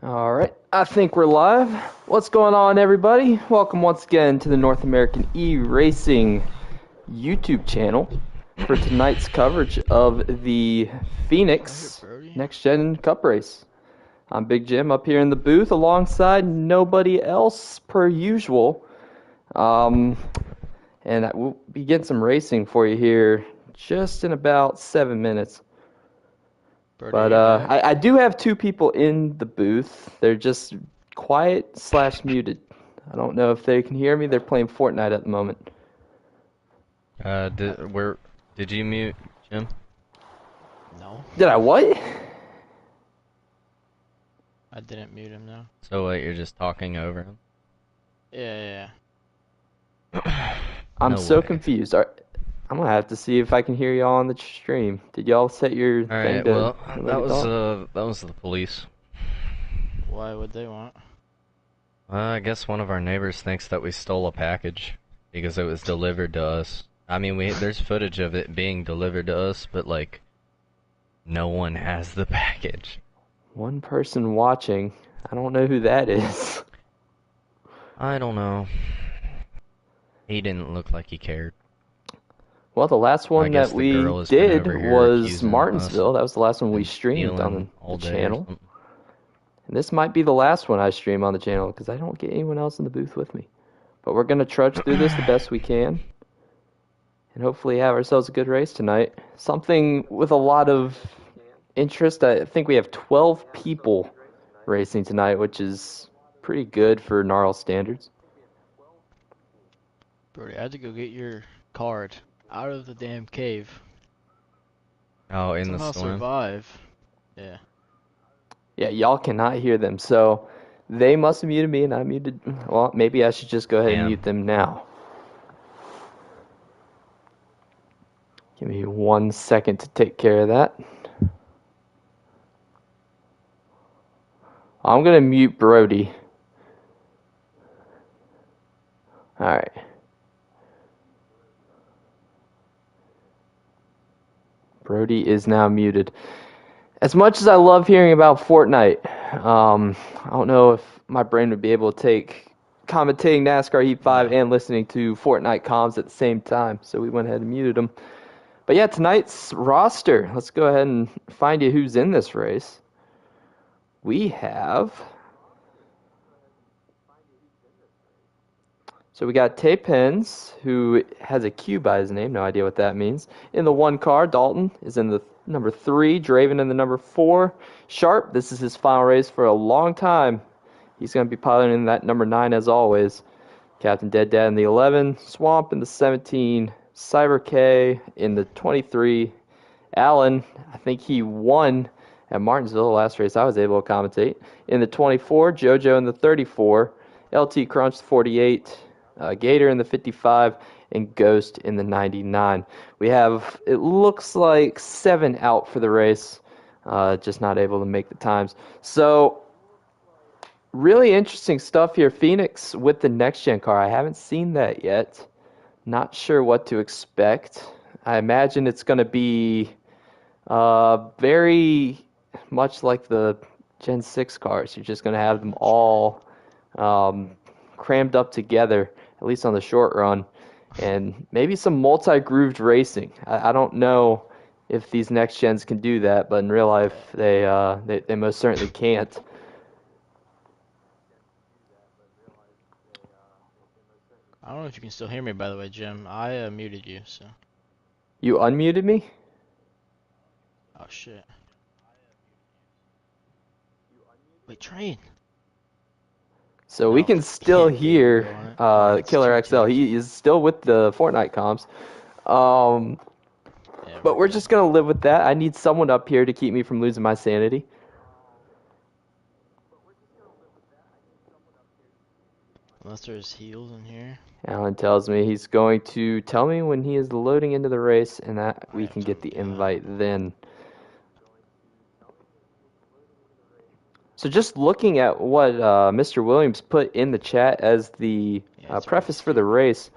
All right, I think we're live. What's going on, everybody? Welcome once again to the North American E-Racing YouTube channel for tonight's coverage of the Phoenix Next Gen Cup Race. I'm Big Jim up here in the booth alongside nobody else per usual. And we'll be getting some racing for you here just in about 7 minutes. But I do have two people in the booth. They're just quiet/muted. I don't know if they can hear me. They're playing Fortnite at the moment. Did you mute Jim? No. Did I what? I didn't mute him, no. So you're just talking over him? Yeah. I'm No so way. confused. I'm gonna have to see if I can hear y'all on the stream. Did y'all set your All thing right. to Well, let me talk? that was the police. Why would they want? I guess one of our neighbors thinks that we stole a package because it was delivered to us. I mean, there's footage of it being delivered to us, but like, no one has the package. One person watching. I don't know who that is. I don't know. He didn't look like he cared. Well, the last one that we did was Martinsville. That was the last one we streamed on the channel. And this might be the last one I stream on the channel because I don't get anyone else in the booth with me. But we're going to trudge through this the best we can. And hopefully have ourselves a good race tonight. Something with a lot of interest. I think we have 12 people racing tonight, which is pretty good for NARL standards. Brody, I had to go get your card out of the damn cave. Oh, in the somehow storm? Survive. Yeah. Yeah, y'all cannot hear them, so they must have muted me and I muted. Well, maybe I should just go ahead and mute them now. Give me 1 second to take care of that. I'm going to mute Brody. All right. Brody is now muted. As much as I love hearing about Fortnite, I don't know if my brain would be able to take commentating NASCAR Heat 5 and listening to Fortnite comms at the same time, so we went ahead and muted them. But yeah, tonight's roster, let's go ahead and find you who's in this race. We have... So we got Tay Pence, who has a Q by his name. No idea what that means. In the 1 car, Dalton is in the number 3. Draven in the number 4. Sharp, this is his final race for a long time. He's going to be piloting that number 9 as always. Captain Dead Dad in the 11. Swamp in the 17. Cyber K in the 23. Allen, I think he won at Martinsville, the last race I was able to commentate. In the 24. JoJo in the 34. LT Crunch 48. Gator in the 55, and Ghost in the 99. We have, it looks like, 7 out for the race, just not able to make the times. So, really interesting stuff here. Phoenix with the next-gen car. I haven't seen that yet. Not sure what to expect. I imagine it's going to be very much like the Gen 6 cars. You're just going to have them all crammed up together, at least on the short run, and maybe some multi-grooved racing. I don't know if these next gens can do that, but in real life, they most certainly can't. I don't know if you can still hear me, by the way, Jim. I muted you, so. You unmuted me? Oh, shit. Wait, train. So we can still hear Killer XL. He is still with the Fortnite comms. But we're just going to live with that. I need someone up here to keep me from losing my sanity. Unless there's heels in here. Alan tells me he's going to tell me when he is loading into the race and that we can get the invite then. So just looking at what Mr. Williams put in the chat as the preface for the race,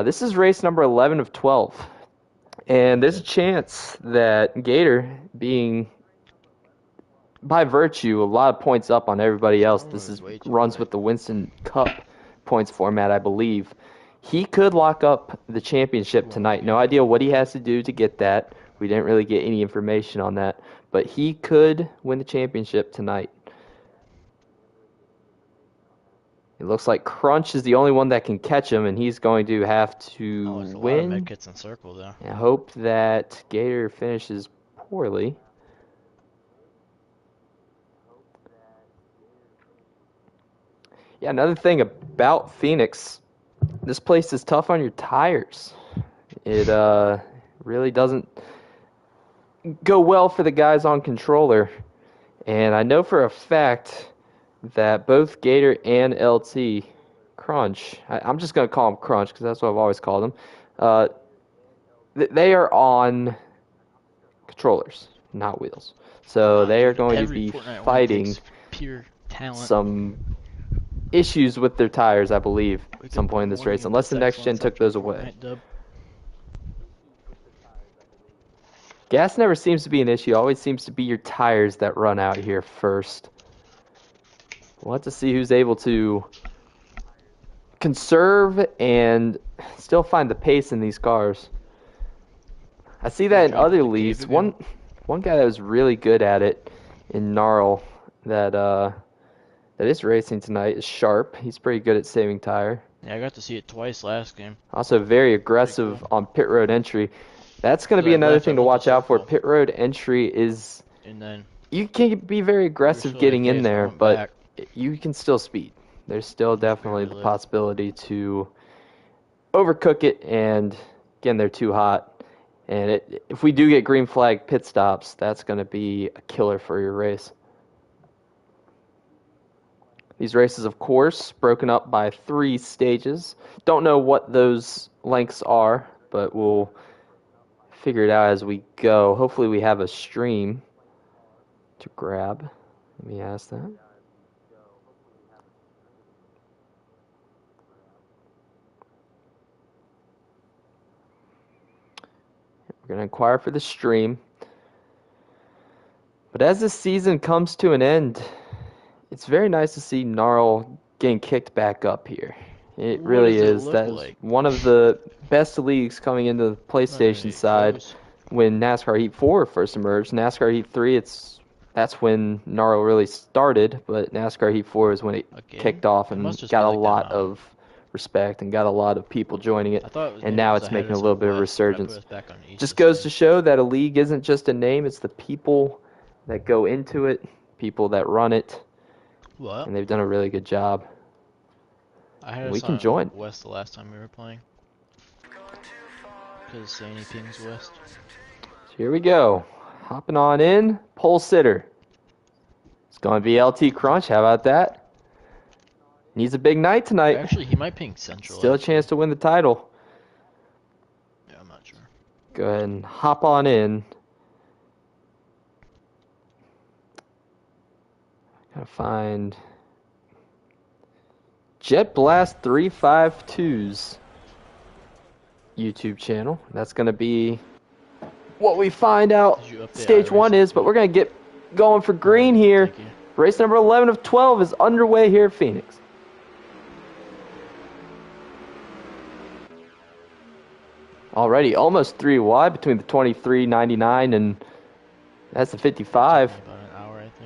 this is race number 11 of 12. And there's a chance that Gator, being by virtue, a lot of points up on everybody else. Oh, This is way too runs quick. with the Winston Cup points format, I believe. He could lock up the championship tonight. No idea what he has to do to get that. We didn't really get any information on that. But he could win the championship tonight. It looks like Crunch is the only one that can catch him, and he's going to have to Oh, there's a lot of win. medkits in circle though. I hope that Gator finishes poorly. Yeah, another thing about Phoenix, this place is tough on your tires. It really doesn't go well for the guys on controller. And I know for a fact that both Gator and LT Crunch, I'm just going to call them Crunch because that's what I've always called them, they are on controllers, not wheels. So they are going to be fighting pure talent. some issues with their tires, I believe, at some point in this race, unless the next gen took those away. Gas never seems to be an issue. Always seems to be your tires that run out here first. We'll have to see who's able to conserve and still find the pace in these cars. I see that in other leagues. One guy that was really good at it in NARL that is racing tonight is Sharp. He's pretty good at saving tire. Yeah, I got to see it twice last game. Also very aggressive on pit road entry. That's going to be another thing to watch out for. Pit road entry is... And then you can be very aggressive getting in there, but you can still speed. There's still definitely the possibility to overcook it and get in there too hot. And if we do get green flag pit stops, that's going to be a killer for your race. These races, of course, broken up by 3 stages. Don't know what those lengths are, but we'll figure it out as we go. Hopefully we have a stream to grab. Let me ask that. We're going to inquire for the stream. But as this season comes to an end, it's very nice to see NARL getting kicked back up here. It really is. That's one of the best leagues coming into the PlayStation side. When NASCAR Heat 4 first emerged, NASCAR Heat 3, that's when NARL really started, but NASCAR Heat 4 is when it kicked off and got a lot of respect and got a lot of people joining it, and now it's making a little bit of resurgence. Just goes to show that a league isn't just a name, it's the people that go into it, people that run it, and they've done a really good job. We can join. West the last time we were playing. Because Sandy pings West. Here we go. Hopping on in. Pole sitter. It's going to be LT Crunch. How about that? Needs a big night tonight. Actually, he might ping Central. Still a chance to win the title. Yeah, I'm not sure. Go ahead and hop on in. Gotta find Jet Blast 352's YouTube channel. That's going to be what we find out stage 1 is, but we're going to get going for green here. Race number 11 of 12 is underway here at Phoenix. Already almost 3 wide between the 23.99 and that's the 55.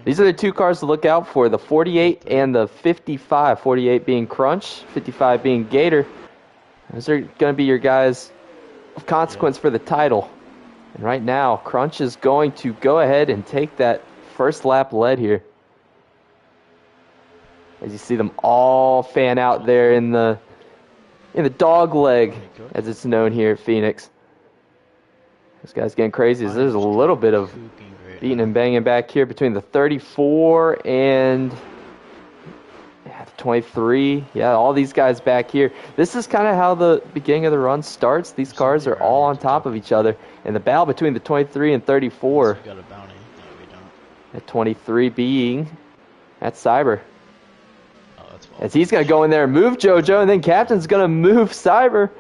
These are the 2 cars to look out for, the 48 and the 55. 48 being Crunch, 55 being Gator. Those are going to be your guys of consequence for the title. And right now, Crunch is going to go ahead and take that first lap lead here. As you see them all fan out there in the dog leg, as it's known here at Phoenix. This guy's getting crazy. There's a little bit of beating and banging back here between the 34 and the 23. Yeah, all these guys back here. This is kind of how the beginning of the run starts. These cars are all on top of each other. And the battle between the 23 and 34. We got a bounty. No, we don't. At 23 being, that's Cyber. Oh, that's as he's going to go in there and move JoJo, and then Captain's going to move Cyber.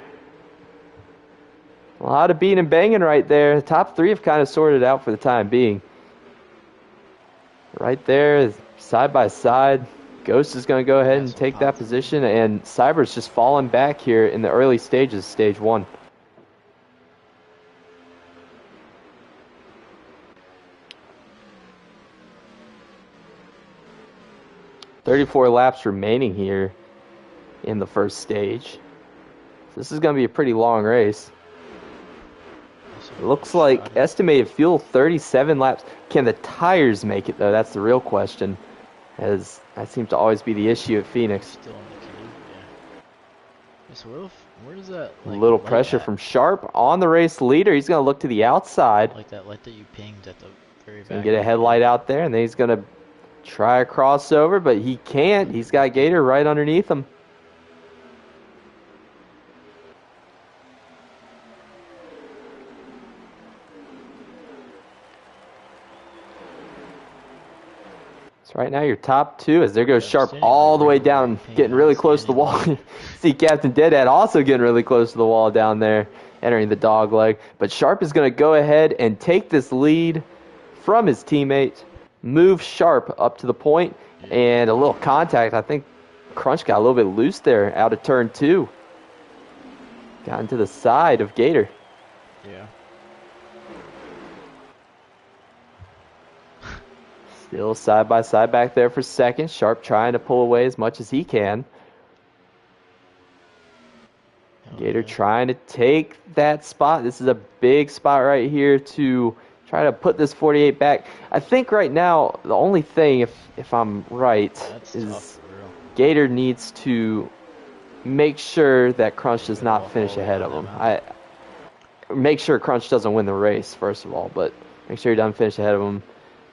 A lot of beating and banging right there. The top 3 have kind of sorted out for the time being. right there, side by side. Ghost is going to go ahead and take that position, and Cyber's just falling back here in the early stages, stage 1. "34 laps remaining here in the first stage. So this is going to be a pretty long race. It looks like estimated fuel 37 laps. Can the tires make it, though? That's the real question, as that seems to always be the issue at Phoenix. Still in the cave, yeah. So where does that, like, a little pressure from Sharp on the race leader. He's going to look to the outside. Like that light that you pinged at the very back. Gonna get a headlight out there, and then he's going to try a crossover, but he can't. He's got Gator right underneath him. So right now your top two, as there goes Sharp all the way down, getting really close to the wall. See Captain Deadhead also getting really close to the wall down there, entering the dog leg. But Sharp is going to go ahead and take this lead from his teammate, move Sharp up to the point, and a little contact. I think Crunch got a little bit loose there out of turn 2. Got into the side of Gator. Yeah. Still side by side back there for second. Sharp trying to pull away as much as he can. Gator trying to take that spot. This is a big spot right here to try to put this 48 back. I think right now the only thing, if I'm right, is Gator needs to make sure that Crunch does not finish ahead of him. Make sure Crunch doesn't win the race, first of all, but make sure he doesn't finish ahead of him.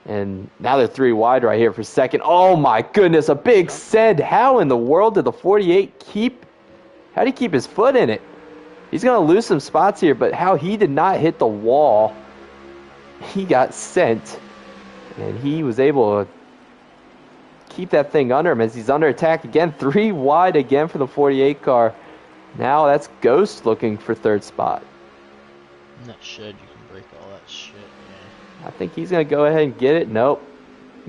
And now they're 3 wide right here for second. Oh my goodness, a big send. How in the world did the 48 how did he keep his foot in it? He's going to lose some spots here, but how he did not hit the wall. He got sent, and he was able to keep that thing under him as he's under attack again. 3 wide again for the 48 car. Now that's Ghost looking for third spot. In that shed, you can break all that shit, yeah. I think he's going to go ahead and get it. Nope.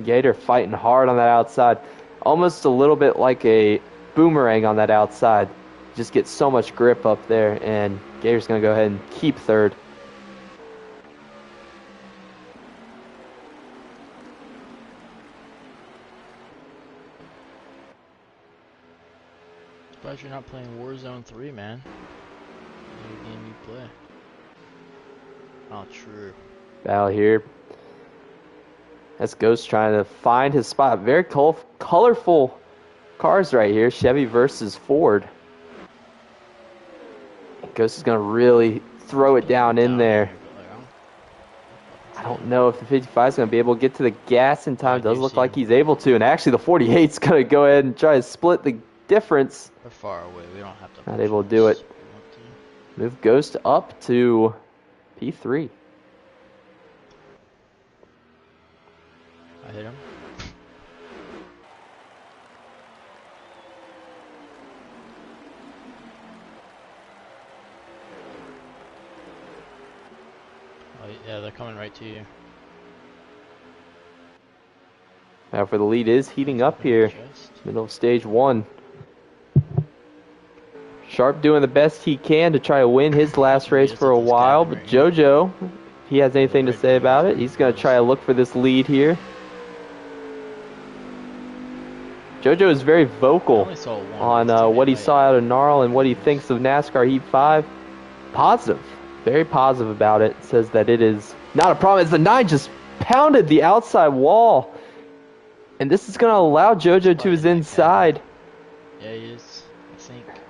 Gator fighting hard on that outside. Almost a little bit like a boomerang on that outside. Just gets so much grip up there, and Gator's going to go ahead and keep third. Surprised you're not playing Warzone 3, man. New game you play. Oh, true. Battle here. That's Ghost trying to find his spot. Very colorful cars right here. Chevy versus Ford. Ghost is going to really throw it down in there. I don't know if the 55 is going to be able to get to the gas in time. Does look like he's able to. And actually the 48 is going to go ahead and try to split the difference. We're far away. We don't have to. Not able to do it. Move Ghost up to P3. I hit him. Oh, yeah, they're coming right to you. Now for the lead is heating up here. Middle of stage 1. Sharp doing the best he can to try to win his last race for a while, but JoJo, if he has anything to say about it, he's going to try to look for this lead here. JoJo is very vocal on what he saw out of NARL and what he thinks of NASCAR Heat 5. Positive. Very positive about it. Says that it is not a problem. As the 9 just pounded the outside wall. And this is going to allow JoJo to his inside. Yeah, he is.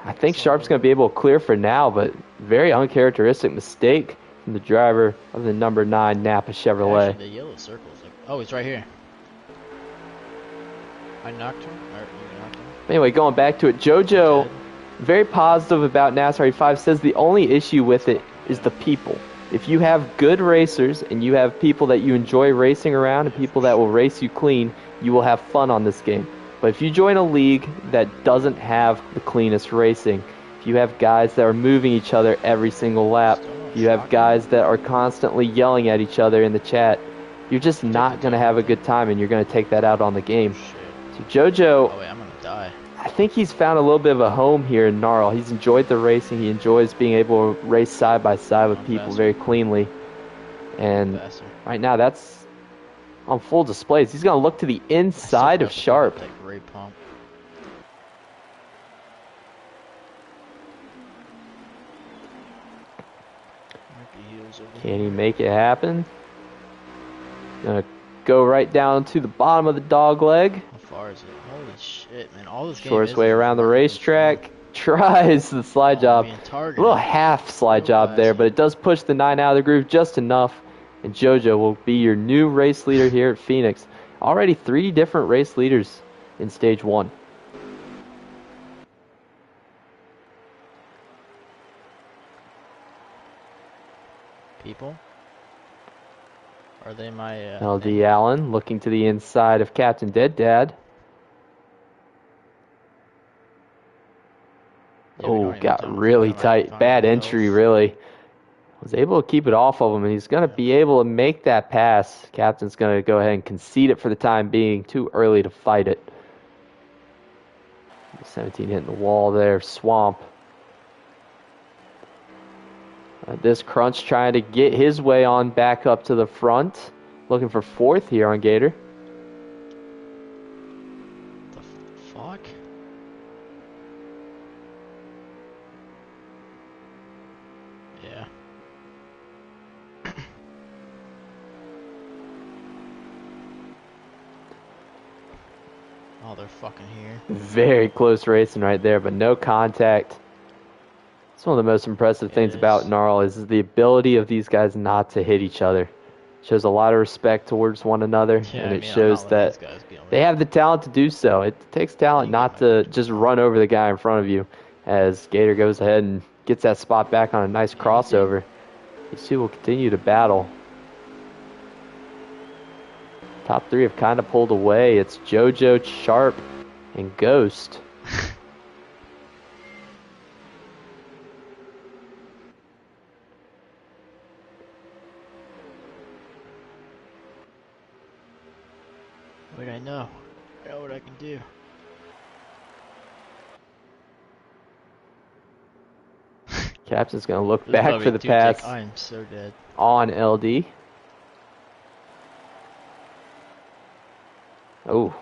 I think Sharp's going to be able to clear for now, but very uncharacteristic mistake from the driver of the number 9 Napa Chevrolet. Actually, the yellow circles. Oh, he's right here. I knocked him. Or you knocked him. Anyway, going back to it, JoJo, very positive about NASCAR E5, says the only issue with it is the people. If you have good racers and you have people that you enjoy racing around and people that will race you clean, you will have fun on this game. But if you join a league that doesn't have the cleanest racing, if you have guys that are moving each other every single lap, if you have guys that are constantly yelling at each other in the chat, you're just not going to have a good time, and you're going to take that out on the game. Shit. So JoJo, Oh wait, I'm gonna die. I think he's found a little bit of a home here in NARL. He's enjoyed the racing. He enjoys being able to race side by side with I'm people faster. very cleanly. And Faster. right now, that's on full display. He's going to look to the inside of Sharp. That great pump. Can he make it happen? Gonna go right down to the bottom of the dog leg. How far is it? Holy shit, man! All this game Shortest is way is around the running racetrack. Tries the slide job. being A targeted. little half slide Real job there, classy. but it does push the 9 out of the groove just enough. And JoJo will be your new race leader here at Phoenix. Already 3 different race leaders in stage 1. People? Are they my LD Allen looking to the inside of Captain Dead Dad. Yeah, we don't Oh, even got tell them really to like tight. find Bad something entry, else. really. Was able to keep it off of him, and he's going to be able to make that pass. Captain's going to go ahead and concede it for the time being. Too early to fight it. 17 hitting the wall there. Swamp. This Crunch trying to get his way on back up to the front. Looking for 4th here on Gator. The fuck? Yeah. Oh, they're fucking here. Very close racing right there, but no contact. It's one of the most impressive things about NARL is the ability of these guys not to hit each other. Shows a lot of respect towards one another, Yeah, and I it mean, shows I'm not letting that these guys get on me. they have the talent to do so. It takes talent You not get my to picture. just run over the guy in front of you. As Gator goes ahead and gets that spot back on a nice crossover. These two will continue to battle. Top 3 have kind of pulled away. It's JoJo, Sharp, and Ghost. Wait, I know. I know what I can do. Captain's going to look This is back probably for the two pass tick. I am so dead. on LD. Oh,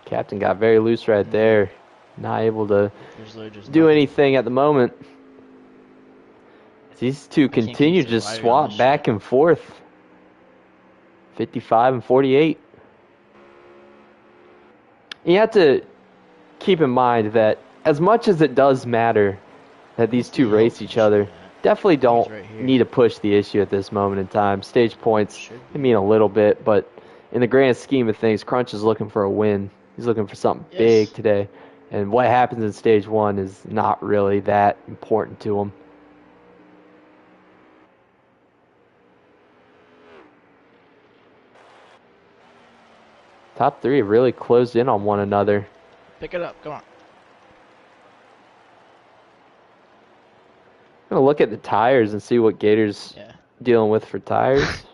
Captain got very loose right there. Not able to There's literally just do nothing. anything at the moment. These two can't keep continue to just surviving on swap this back shit. and forth. 55 and 48. You have to keep in mind that as much as it does matter that these two the race open each other, shit, definitely don't right here. need to push the issue at this moment in time. Stage points Should can mean a little bit, but in the grand scheme of things, Crunch is looking for a win. He's looking for something Yes. big today. And what happens in stage 1 is not really that important to him. Top 3 have really closed in on one another. Pick it up, come on. I'm going to look at the tires and see what Gator's Yeah. dealing with for tires. Is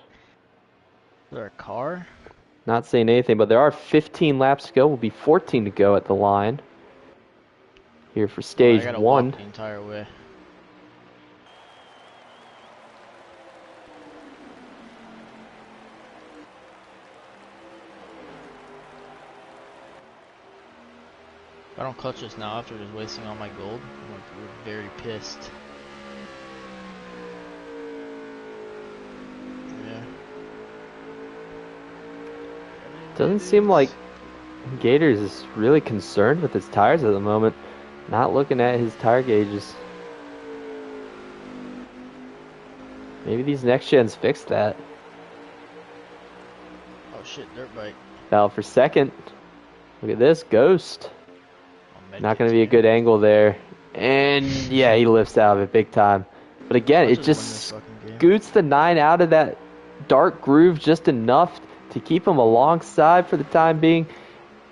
there a car? Not saying anything, but there are 15 laps to go. Will be 14 to go at the line. Here for stage I gotta 1. walk the entire way. If I don't clutch this now after just wasting all my gold, I'm gonna be very pissed. Yeah. Doesn't seem like Gators is really concerned with his tires at the moment. Not looking at his tire gauges. Maybe these next gens fix that. Oh shit, dirt bike. Battle for second. Look at this, Ghost. Not going to be a good angle there. And yeah, he lifts out of it big time. But again, it just scoots the 9 out of that dark groove just enough to keep him alongside for the time being.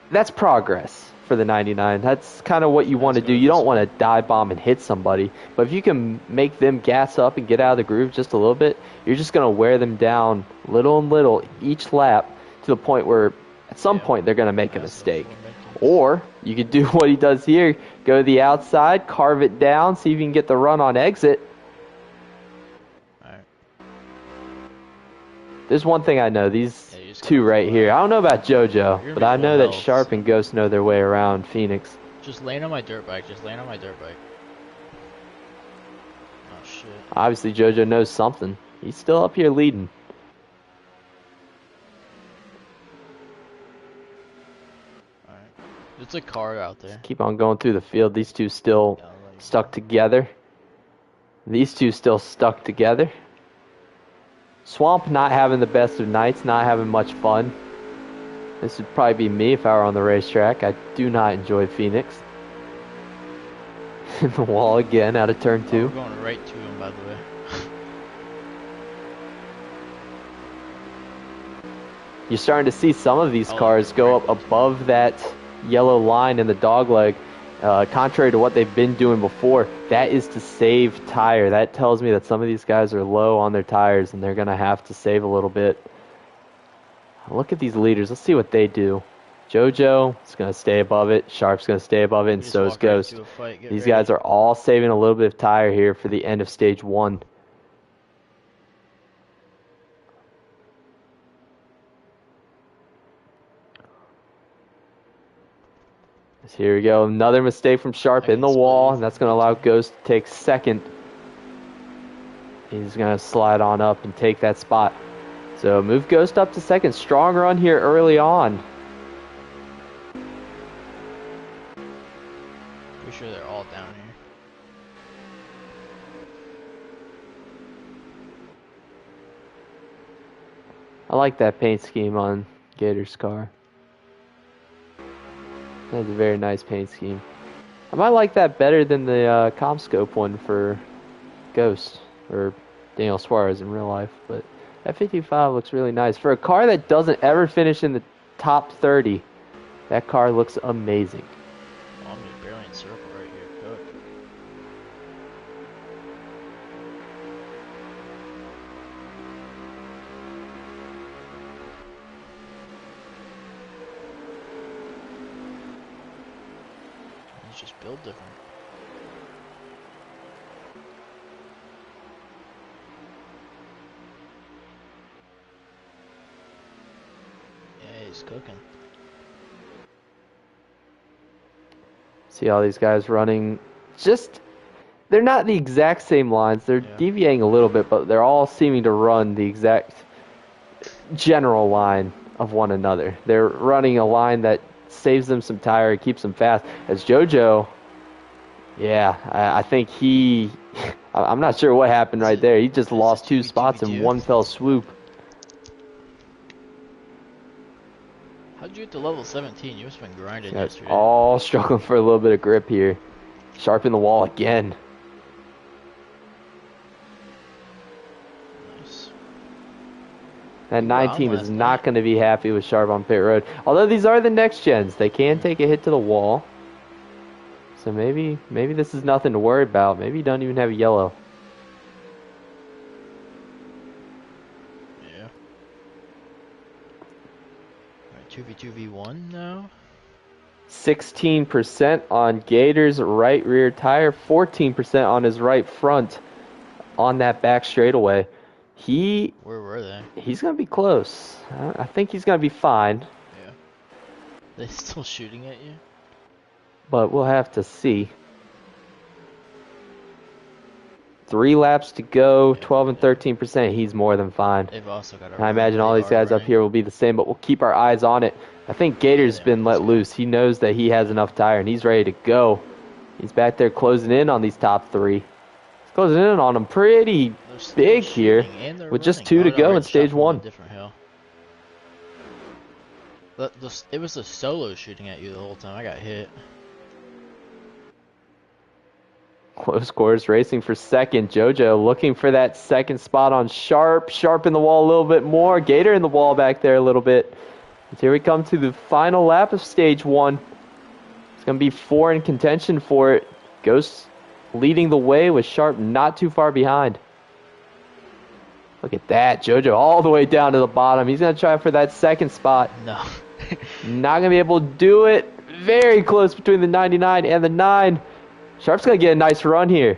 That's progress. for the 99. That's kind of what you want to do. You don't want to dive bomb and hit somebody, but if you can make them gas up and get out of the groove just a little bit, you're just going to wear them down little and little each lap to the point where at some point they're going to make a mistake. Or you could do what he does here, go to the outside, carve it down, see if you can get the run on exit. Alright. There's one thing I know, these two right here. I don't know about JoJo, but I know that health, Sharp and Ghost know their way around Phoenix. Just land on my dirt bike. Just land on my dirt bike. Oh, shit. Obviously, JoJo knows something. He's still up here leading. Alright. There's a car out there. Keep on going through the field. These two still stuck together. These two still stuck together. Swamp not having the best of nights, not having much fun. This would probably be me if I were on the racetrack. I do not enjoy Phoenix. In the wall again out of turn 2. We're going right to him, by the way. You're starting to see some of these cars go up above that yellow line in the dogleg. Contrary to what they've been doing before, that is to save tire. That tells me that some of these guys are low on their tires and they're going to have to save a little bit. Look at these leaders. Let's see what they do. JoJo is going to stay above it. Sharp's going to stay above it, and so is Ghost. These guys are all saving a little bit of tire here for the end of stage 1. Here we go. Another mistake from Sharp in the wall, and that's going to allow Ghost to take second. He's going to slide on up and take that spot. So move Ghost up to second. Strong run here early on. Pretty sure they're all down here. I like that paint scheme on Gator's car. That's a very nice paint scheme. I might like that better than the Comscope one for Ghost, or Daniel Suarez in real life, but that 55 looks really nice. For a car that doesn't ever finish in the top 30, that car looks amazing. Oh, I'm just barely in circle right here. Good. Let's just build different. Yeah, he's cooking. See all these guys running, they're not the exact same lines. They're deviating a little bit, but they're all seeming to run the exact general line of one another. They're running a line that saves them some tire, keeps them fast. As JoJo, I think I'm not sure what happened right there. He just lost 2 spots in one fell swoop. How'd you get to level 17? You must have been grinding yesterday. All struggling for a little bit of grip here. Sharp in the wall again. Nice. That 19 is not going to be happy with Sharp on pit road. Although these are the next gens, they can take a hit to the wall. So maybe this is nothing to worry about. Maybe you don't even have a yellow. Yeah. Alright, 2v2v1 now. 16% on Gator's right rear tire, 14% on his right front on that back straightaway. Where were they? He's going to be close. I think he's going to be fine. Yeah. They still shooting at you? But we'll have to see. 3 laps to go, 12 and 13%. He's more than fine. They've also got I imagine all these guys up here will be the same, but we'll keep our eyes on it. I think Gator's been let loose. He knows that he has enough tire, and he's ready to go. He's back there closing in on these top 3. He's closing in on them pretty big here, with just 2 to go in stage 1. Different hill. It was the solo shooting at you the whole time. I got hit. Close quarters racing for second. JoJo looking for that second spot on Sharp. Sharp in the wall a little bit more. Gator in the wall back there a little bit. And here we come to the final lap of stage 1. going to be 4 in contention for it. Ghost leading the way with Sharp not too far behind. Look at that. JoJo all the way down to the bottom. He's going to try for that second spot. No. Not going to be able to do it. Very close between the 99 and the 9. Sharp's going to get a nice run here.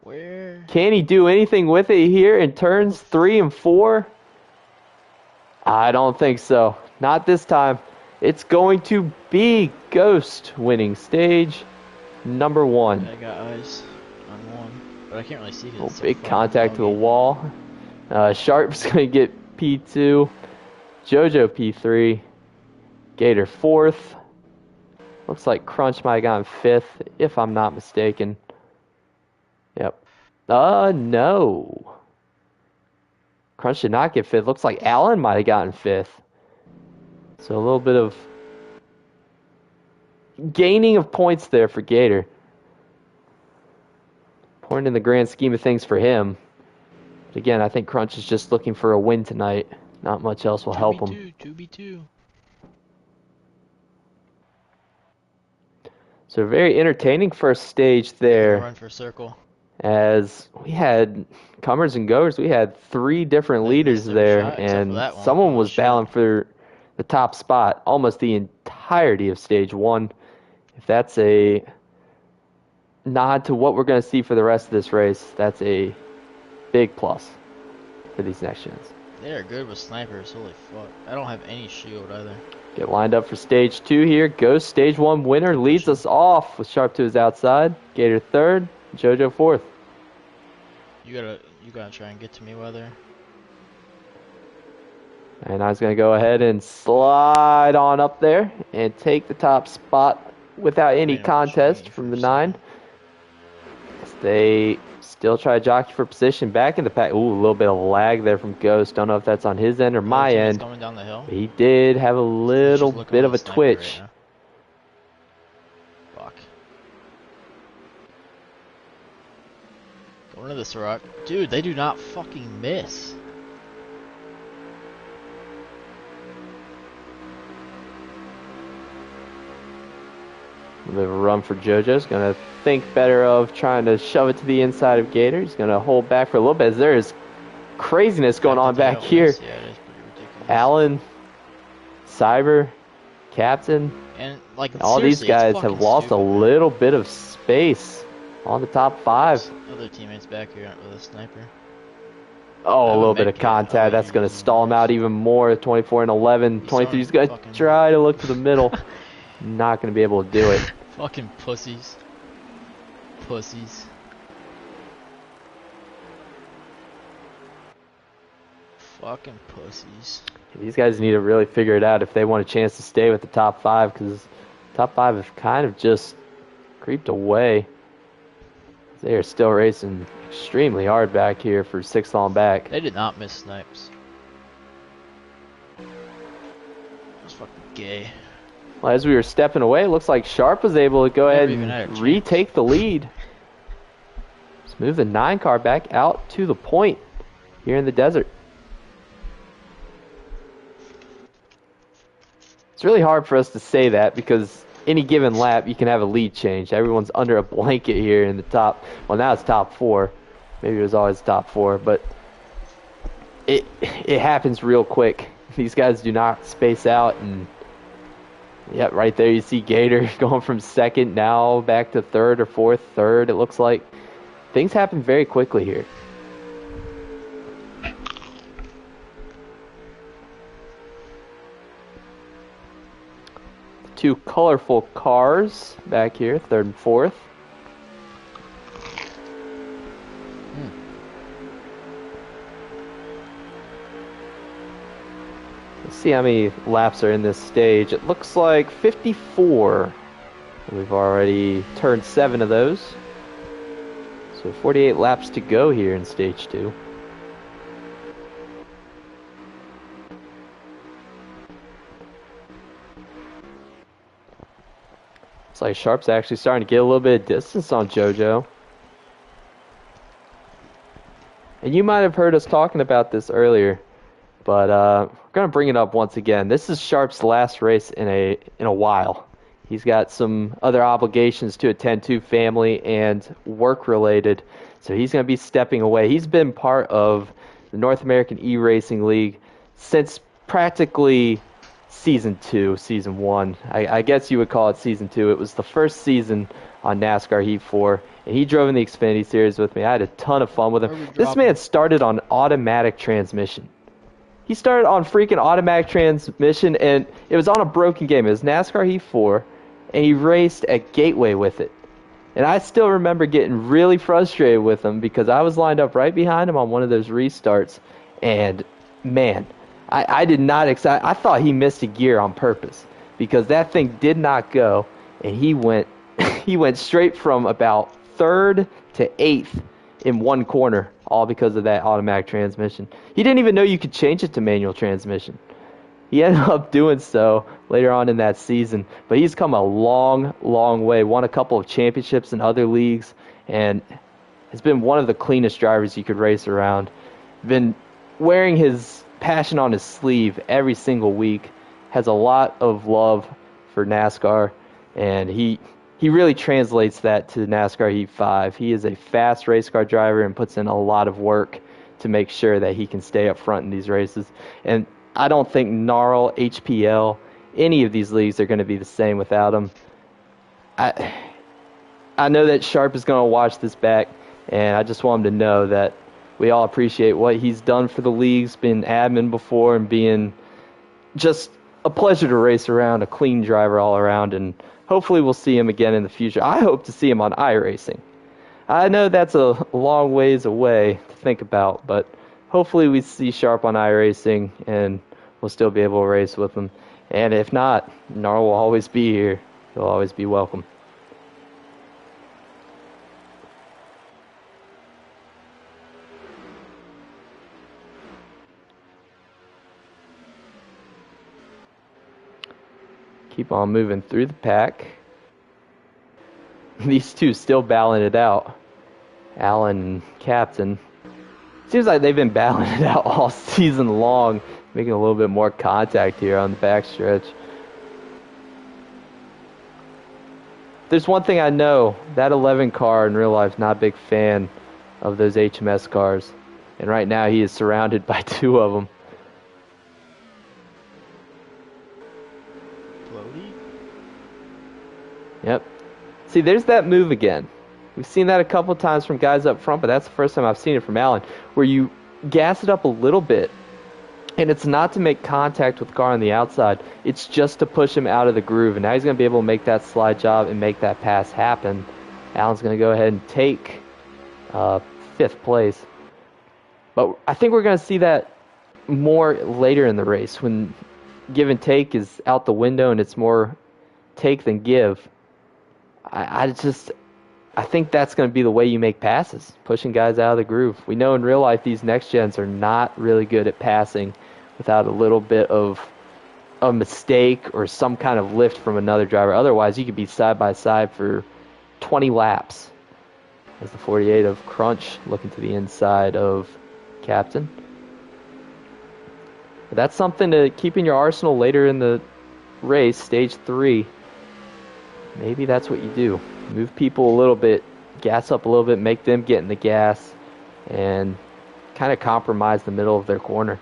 Where? Can he do anything with it here in turns 3 and 4? I don't think so. Not this time. It's going to be Ghost winning stage number 1. I got eyes on one, but I can't really see it. Oh, big contact to the wall. Sharp's going to get P2. JoJo P3. Gator 4th. Looks like Crunch might have gotten 5th, if I'm not mistaken. Yep. No. Crunch did not get 5th. Looks like Allen might have gotten 5th. So a little bit of gaining of points there for Gator. Important in the grand scheme of things for him. But again, I think Crunch is just looking for a win tonight. Not much else will help him. 2v2. So very entertaining first stage there. Run for circle. As we had comers and goers, we had 3 different leaders there, and someone was battling for the top spot almost the entirety of stage 1. If that's a nod to what we're going to see for the rest of this race, that's a big plus for these next gens. They are good with snipers, holy fuck. I don't have any shield either. Get lined up for stage 2 here. Ghost, stage 1 winner, leads us off with Sharp to his outside. Gator 3rd, JoJo 4th. You gotta try and get to me, Weather. And I was going to go ahead and slide on up there and take the top spot without any contest from the 9. They still try to jockey for position back in the pack. Ooh, a little bit of lag there from Ghost. Don't know if that's on his end or my end. Coming down the hill. He did have a little bit of a twitch. Right, fuck. Going to this rock. Dude, they do not fucking miss. A bit of a run for JoJo's. Going to think better of trying to shove it to the inside of Gator. He's going to hold back for a little bit as there is craziness going on back here. Yeah, it is pretty ridiculous. Allen, Cyber, Captain, and like all these guys have lost a little bit of space on the top 5. Other teammates back here with a sniper. Oh, a little bit of contact. That's going to stall him out even more. 24 and 11. 23 is going to try to look to the middle. Not going to be able to do it. Fucking pussies. Pussies. Fucking pussies. These guys need to really figure it out if they want a chance to stay with the top 5, because top 5 have kind of just creeped away. They are still racing extremely hard back here for 6th on back. They did not miss snipes. That's fucking gay. Well, as we were stepping away, it looks like Sharp was able to go ahead and retake the lead. Let's move the 9 car back out to the point here in the desert. It's really hard for us to say that because any given lap you can have a lead change. Everyone's under a blanket here in the top. Well, now it's top 4. Maybe it was always top 4, but it happens real quick. These guys do not space out, and yeah, right there you see Gator going from 2nd now back to 3rd or 4th, 3rd. It looks like things happen very quickly here. Two colorful cars back here, 3rd and 4th. Let's see how many laps are in this stage. It looks like 54. We've already turned 7 of those. So 48 laps to go here in stage 2. Looks like Sharp's actually starting to get a little bit of distance on JoJo. And you might have heard us talking about this earlier, but we're going to bring it up once again. This is Sharp's last race in a while. He's got some other obligations to attend to, family and work related. So he's going to be stepping away. He's been part of the North American E-Racing League since practically season 2, season 1. I guess you would call it season 2. It was the first season on NASCAR Heat 4, and he drove in the Xfinity Series with me. I had a ton of fun with him. This man started on automatic transmission. He started on freaking automatic transmission, and it was on a broken game. It was NASCAR Heat 4, and he raced at Gateway with it. And I still remember getting really frustrated with him because I was lined up right behind him on one of those restarts, and man, I did not expect. I thought he missed a gear on purpose because that thing did not go, and he went he went straight from about 3rd to 8th in one corner, all because of that automatic transmission. He didn't even know you could change it to manual transmission. He ended up doing so later on in that season, but he's come a long, long way. Won a couple of championships in other leagues, and has been one of the cleanest drivers you could race around. Been wearing his passion on his sleeve every single week. Has a lot of love for NASCAR, and he really translates that to NASCAR Heat 5. He is a fast race car driver and puts in a lot of work to make sure that he can stay up front in these races. And I don't think NARL, HPL, any of these leagues are going to be the same without him. I know that Sharp is going to watch this back, and I just want him to know that we all appreciate what he's done for the leagues, been admin before, and being just a pleasure to race around, a clean driver all around, and hopefully we'll see him again in the future. I hope to see him on iRacing. I know that's a long ways away to think about, but hopefully we see Sharp on iRacing, and we'll still be able to race with him. And if not, NARL will always be here. He'll always be welcome. Keep on moving through the pack. These two still battling it out. Allen and Captain. Seems like they've been battling it out all season long, making a little bit more contact here on the backstretch. There's one thing I know, that 11 car in real life is not a big fan of those HMS cars. And right now he is surrounded by 2 of them. Yep. See, there's that move again. We've seen that a couple times from guys up front, but that's the first time I've seen it from Allen, where you gas it up a little bit, and it's not to make contact with the car on the outside. It's just to push him out of the groove, and now he's going to be able to make that slide job and make that pass happen. Allen's going to go ahead and take 5th place. But I think we're going to see that more later in the race, when give and take is out the window and it's more take than give. I think that's going to be the way you make passes, pushing guys out of the groove. We know in real life these next gens are not really good at passing without a little bit of a mistake or some kind of lift from another driver. Otherwise, you could be side by side for 20 laps. As the 48 of Crunch looking to the inside of Captain. But that's something to keep in your arsenal later in the race, stage 3. Maybe that's what you do. Move people a little bit, gas up a little bit, make them get in the gas, and kind of compromise the middle of their corner.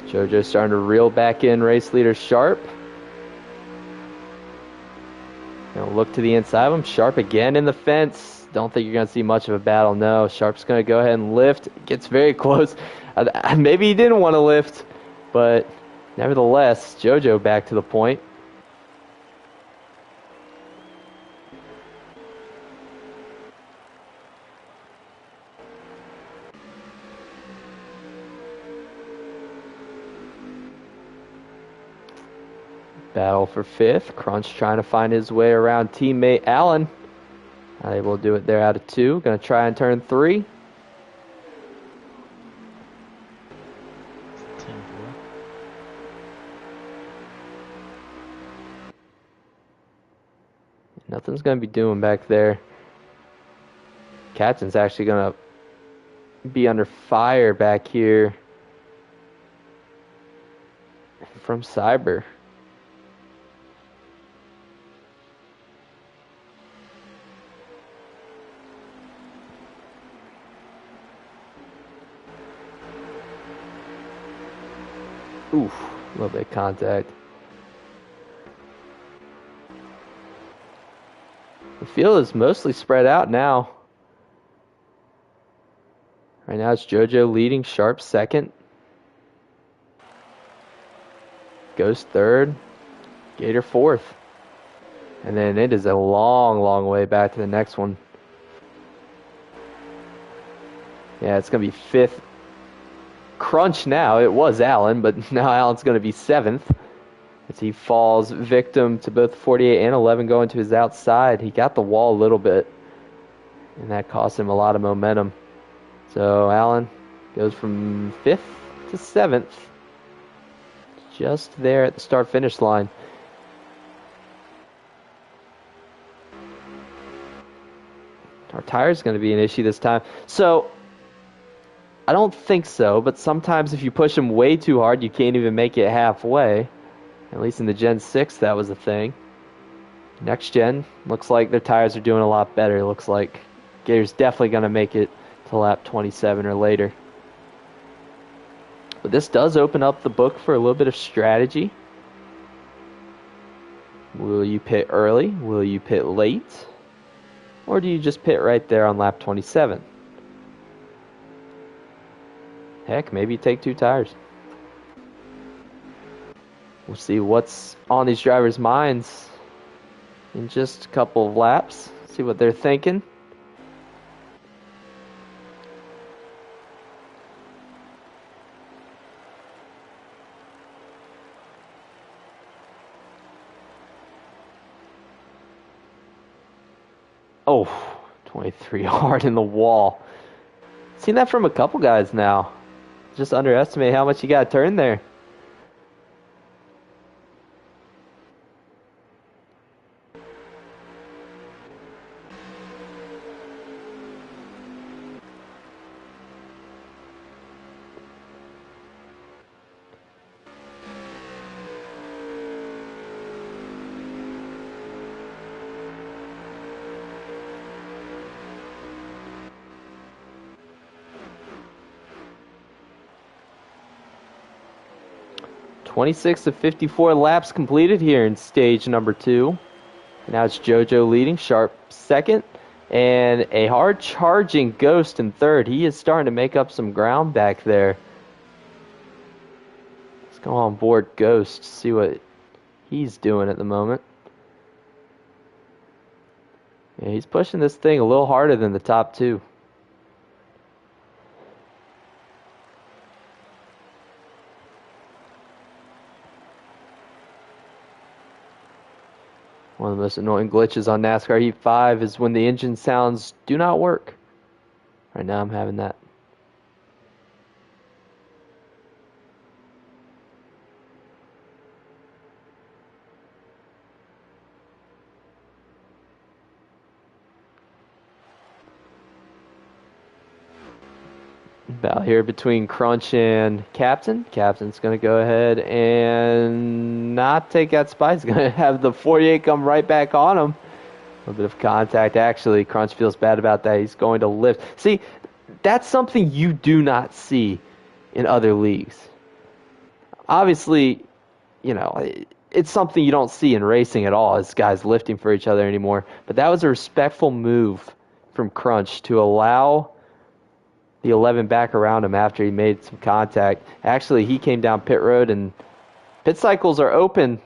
JoJo's starting to reel back in race leader Sharp. Gonna look to the inside of him. Sharp again in the fence. Don't think you're gonna see much of a battle. No, Sharp's gonna go ahead and lift. Gets very close. Maybe he didn't want to lift, but nevertheless, JoJo back to the point. Battle for 5th. Crunch trying to find his way around teammate Allen. Not able to do it there out of 2. Going to try and turn 3. Nothing's going to be doing back there. Captain's actually going to be under fire back here. from Cyber. Oof, a little bit of contact. The field is mostly spread out now. Right now it's JoJo leading, Sharp second. Ghost third. Gator fourth. And then it is a long, long way back to the next one. Yeah, it's going to be fifth. Crunch now. It was Allen, but now Allen's going to be seventh as he falls victim to both 48 and 11 going to his outside. He got the wall a little bit, and that cost him a lot of momentum. So Allen goes from fifth to seventh, just there at the start-finish line. Our tire's going to be an issue this time. So I don't think so, but sometimes if you push them way too hard, you can't even make it halfway. At least in the Gen 6, that was a thing. Next gen, looks like their tires are doing a lot better. It looks like Gator's definitely going to make it to lap 27 or later. But this does open up the book for a little bit of strategy. Will you pit early? Will you pit late? Or do you just pit right there on lap 27? Heck, maybe you take two tires. We'll see what's on these drivers' minds in just a couple of laps. See what they're thinking. Oh, 23 hard in the wall. Seen that from a couple guys now. Just underestimate how much you got to turn there. .26 of 54 laps completed here in stage number 2. Now it's JoJo leading, Sharp second, and a hard charging Ghost in third. He is starting to make up some ground back there. Let's go on board Ghost, see what he's doing at the moment. Yeah, he's pushing this thing a little harder than the top two. One of the most annoying glitches on NASCAR Heat 5 is when the engine sounds do not work. Right now I'm having that. Battle here between Crunch and Captain. Captain's going to go ahead and not take that spot. He's going to have the 48 come right back on him. A little bit of contact. Actually, Crunch feels bad about that. He's going to lift. See, that's something you do not see in other leagues. Obviously, you know, it's something you don't see in racing at all, is guys lifting for each other anymore. But that was a respectful move from Crunch to allow the 11 back around him after he made some contact. Actually, he came down pit road, and pit cycles are open.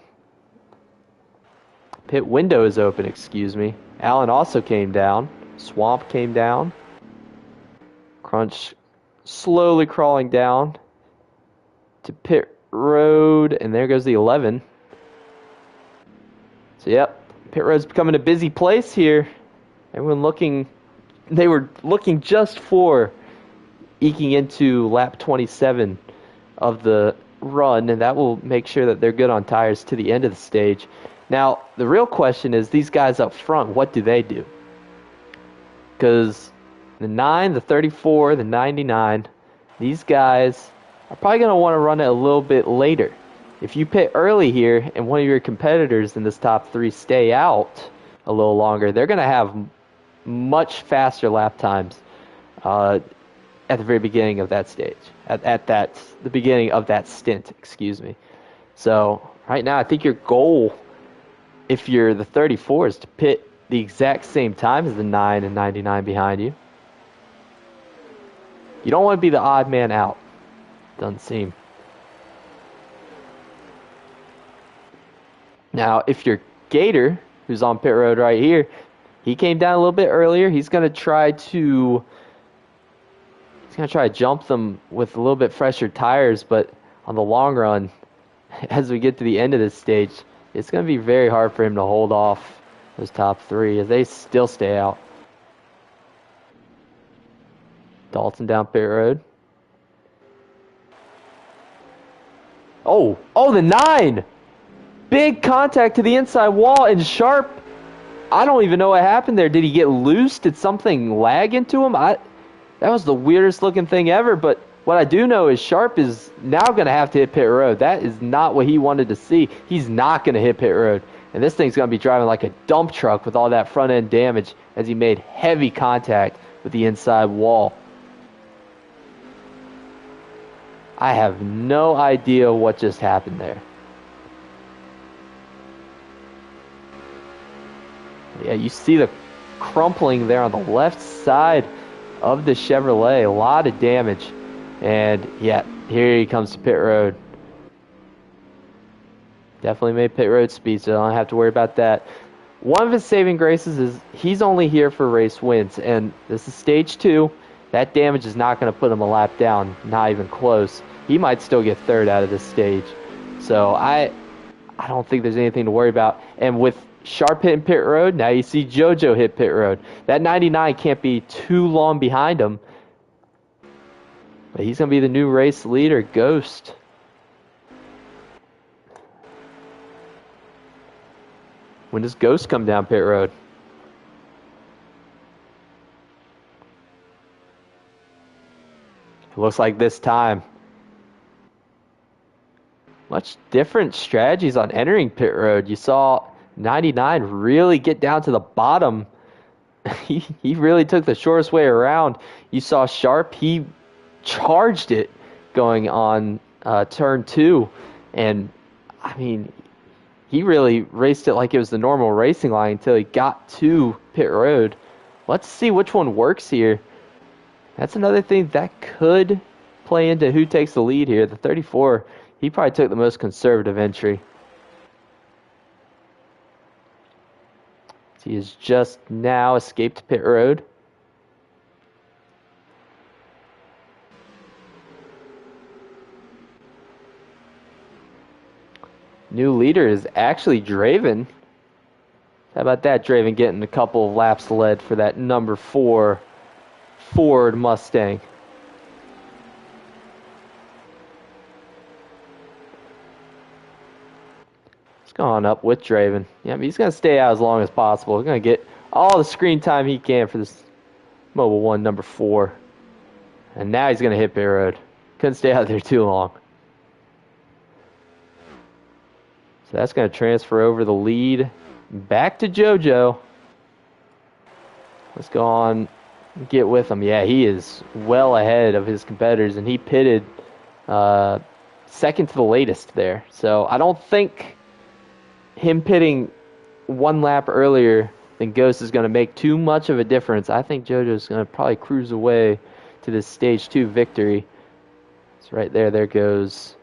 Pit window is open, excuse me. Allen also came down. Swamp came down. Crunch slowly crawling down to pit road, and there goes the 11. So, yep, pit road's becoming a busy place here. Everyone looking, they were looking just for eking into lap 27 of the run, and that will make sure that they're good on tires to the end of the stage. Now, the real question is, these guys up front, what do they do? Because the 9, the 34, the 99, these guys are probably going to want to run it a little bit later. If you pit early here and one of your competitors in this top 3 stay out a little longer, they're going to have much faster lap times at the very beginning of that stage, the beginning of that stint, excuse me. So right now, I think your goal, if you're the 34, is to pit the exact same time as the 9 and 99 behind you. You don't want to be the odd man out. Doesn't seem. Now, if you're Gator, who's on pit road right here, he came down a little bit earlier. He's going to try to jump them with a little bit fresher tires, but on the long run, as we get to the end of this stage, it's going to be very hard for him to hold off those top 3 as they still stay out. Dalton down pit road. Oh, the 9! Big contact to the inside wall, and Sharp, I don't even know what happened there. Did he get loose? Did something lag into him? That was the weirdest looking thing ever, but what I do know is Sharp is now going to have to hit pit road. That is not what he wanted to see. He's not going to hit pit road. And this thing's going to be driving like a dump truck with all that front end damage as he made heavy contact with the inside wall. I have no idea what just happened there. Yeah, you see the crumpling there on the left side of the Chevrolet. A lot of damage. And yeah, here he comes to pit road. Definitely made pit road speed, so I don't have to worry about that. One of his saving graces is he's only here for race wins, and this is stage 2. That damage is not going to put him a lap down, not even close. He might still get third out of this stage. So I don't think there's anything to worry about. And with Sharp hitting pit road, now you see JoJo hit pit road. That 99 can't be too long behind him. But he's going to be the new race leader, Ghost. When does Ghost come down pit road? It looks like this time. Much different strategies on entering pit road. You saw 99 really get down to the bottom. He really took the shortest way around. You saw Sharp, he charged it going on turn 2. And, I mean, he really raced it like it was the normal racing line until he got to pit road. Let's see which one works here. That's another thing that could play into who takes the lead here. The 34, he probably took the most conservative entry. He has just now escaped pit road. New leader is actually Draven. How about that, Draven getting a couple of laps led for that number 4 Ford Mustang. Let's go on up with Draven. Yeah, he's going to stay out as long as possible. He's going to get all the screen time he can for this Mobile 1 number 4. And now he's going to hit pit road. Couldn't stay out there too long. So that's going to transfer over the lead back to JoJo. Let's go on and get with him. Yeah, he is well ahead of his competitors, and he pitted second to the latest there. So I don't think him pitting one lap earlier than Ghost is going to make too much of a difference. I think JoJo's going to probably cruise away to this stage 2 victory. So right there, there goes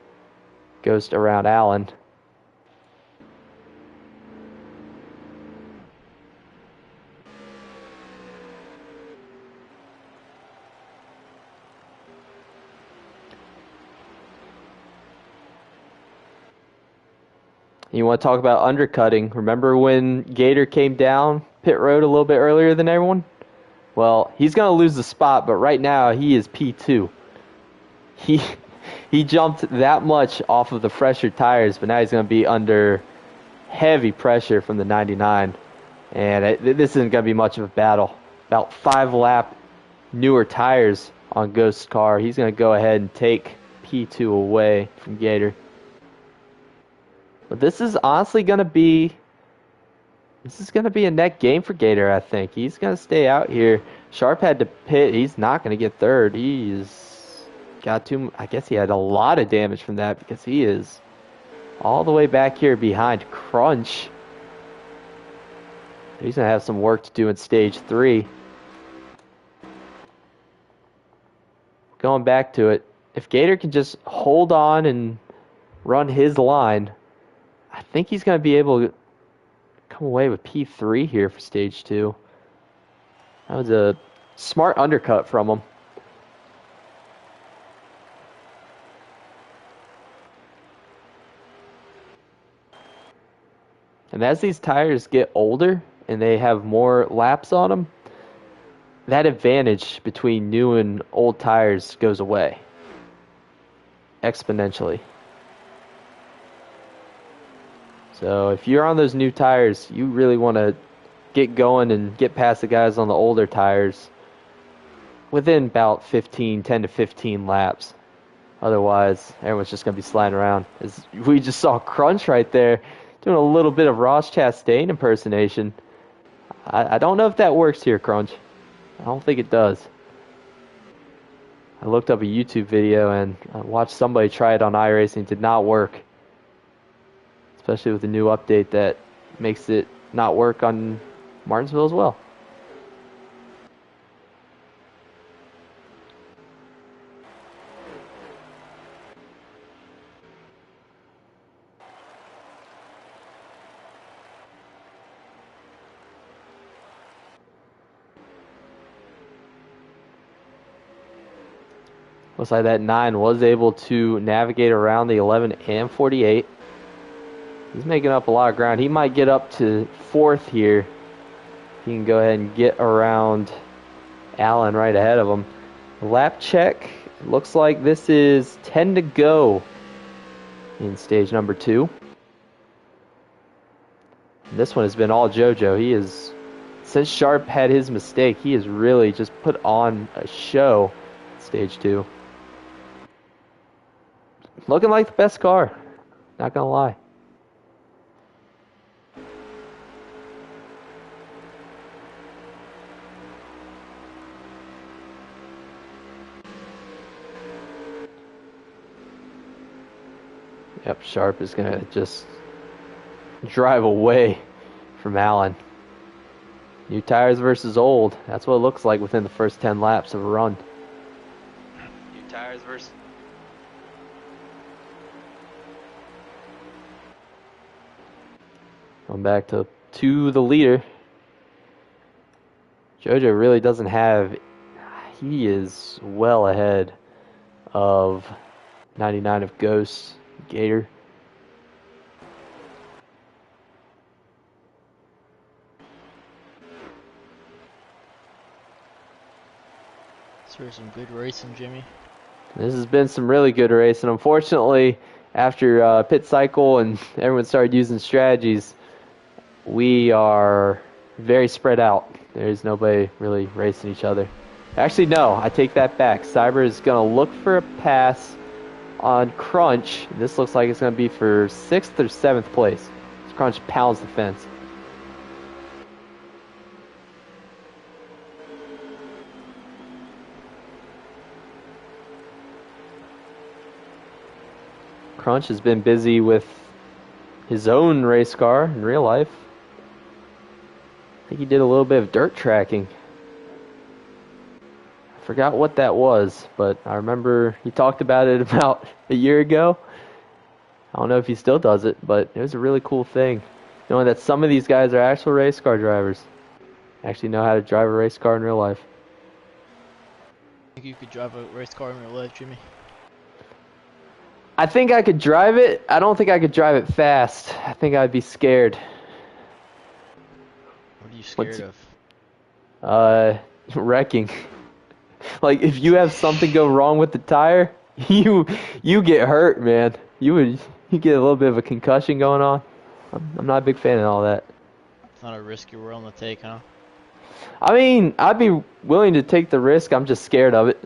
Ghost around Allen. You want to talk about undercutting? Remember when Gator came down pit road a little bit earlier than everyone? Well, he's going to lose the spot, but right now he is P2. He jumped that much off of the fresher tires, but now he's going to be under heavy pressure from the 99. And this isn't going to be much of a battle. About 5-lap newer tires on Ghost's car. He's going to go ahead and take P2 away from Gator. But this is honestly going to be a net gain for Gator, I think. He's going to stay out here. Sharp had to pit. He's not going to get third. He's got too... I guess he had a lot of damage from that because he is all the way back here behind Crunch. He's going to have some work to do in stage 3. Going back to it, if Gator can just hold on and run his line, I think he's going to be able to come away with P3 here for stage 2. That was a smart undercut from him. And as these tires get older and they have more laps on them, that advantage between new and old tires goes away exponentially. So if you're on those new tires, you really want to get going and get past the guys on the older tires within about 10 to 15 laps. Otherwise, everyone's just going to be sliding around. As we just saw Crunch right there doing a little bit of Ross Chastain impersonation. I don't know if that works here, Crunch. I don't think it does. I looked up a YouTube video and I watched somebody try it on iRacing. It did not work. Especially with the new update that makes it not work on Martinsville as well. Looks like that 9 was able to navigate around the 11 and 48. He's making up a lot of ground. He might get up to 4th here. He can go ahead and get around Allen right ahead of him. Lap check. Looks like this is 10 to go in stage number 2. This one has been all JoJo. He is, since Sharp had his mistake, he has really just put on a show stage 2. Looking like the best car. Not gonna lie. Yep, Sharp is going to just drive away from Allen. New tires versus old. That's what it looks like within the first 10 laps of a run. New tires versus... Going back to the leader. JoJo really doesn't have... He is well ahead of 99 of Ghost. Gator. This was some good racing, Jimmy. This has been some really good racing. Unfortunately, after pit cycle and everyone started using strategies, we are very spread out. There's nobody really racing each other. Actually, no, I take that back. Cyber is going to look for a pass on Crunch. This looks like it's going to be for 6th or 7th place. Crunch pounds the fence. Crunch has been busy with his own race car in real life. I think he did a little bit of dirt tracking. Forgot what that was, but I remember he talked about it about a year ago. I don't know if he still does it, but it was a really cool thing. Knowing that some of these guys are actual race car drivers. Actually know how to drive a race car in real life. Think you could drive a race car in real life, Jimmy? I think I could drive it. I don't think I could drive it fast. I think I'd be scared. What are you scared of? Wrecking. Like, if you have something go wrong with the tire, you get hurt, man. You get a little bit of a concussion going on. I'm not a big fan of all that. It's not a risk you're willing to take, huh? I mean, I'd be willing to take the risk. I'm just scared of it.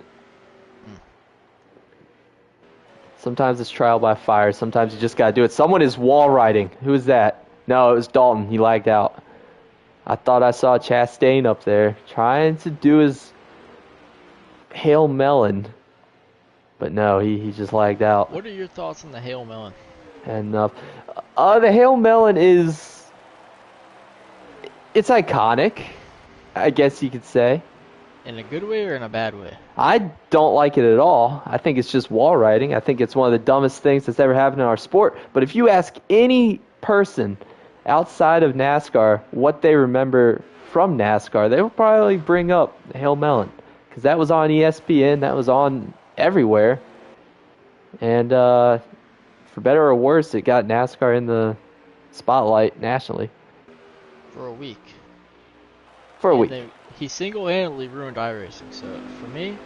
Sometimes it's trial by fire. Sometimes you just gotta do it. Someone is wall riding. Who is that? No, it was Dalton. He lagged out. I thought I saw Chastain up there trying to do his Hail Melon. But no, he just lagged out. What are your thoughts on the Hail Melon? And the Hail Melon it's iconic, I guess you could say. In a good way or in a bad way? I don't like it at all. I think it's just wall riding. I think it's one of the dumbest things that's ever happened in our sport. But if you ask any person outside of NASCAR what they remember from NASCAR, they will probably bring up the Hail Melon. Because that was on ESPN, that was on everywhere. And for better or worse, it got NASCAR in the spotlight nationally. For a week. For a week. He single-handedly ruined iRacing, so for me,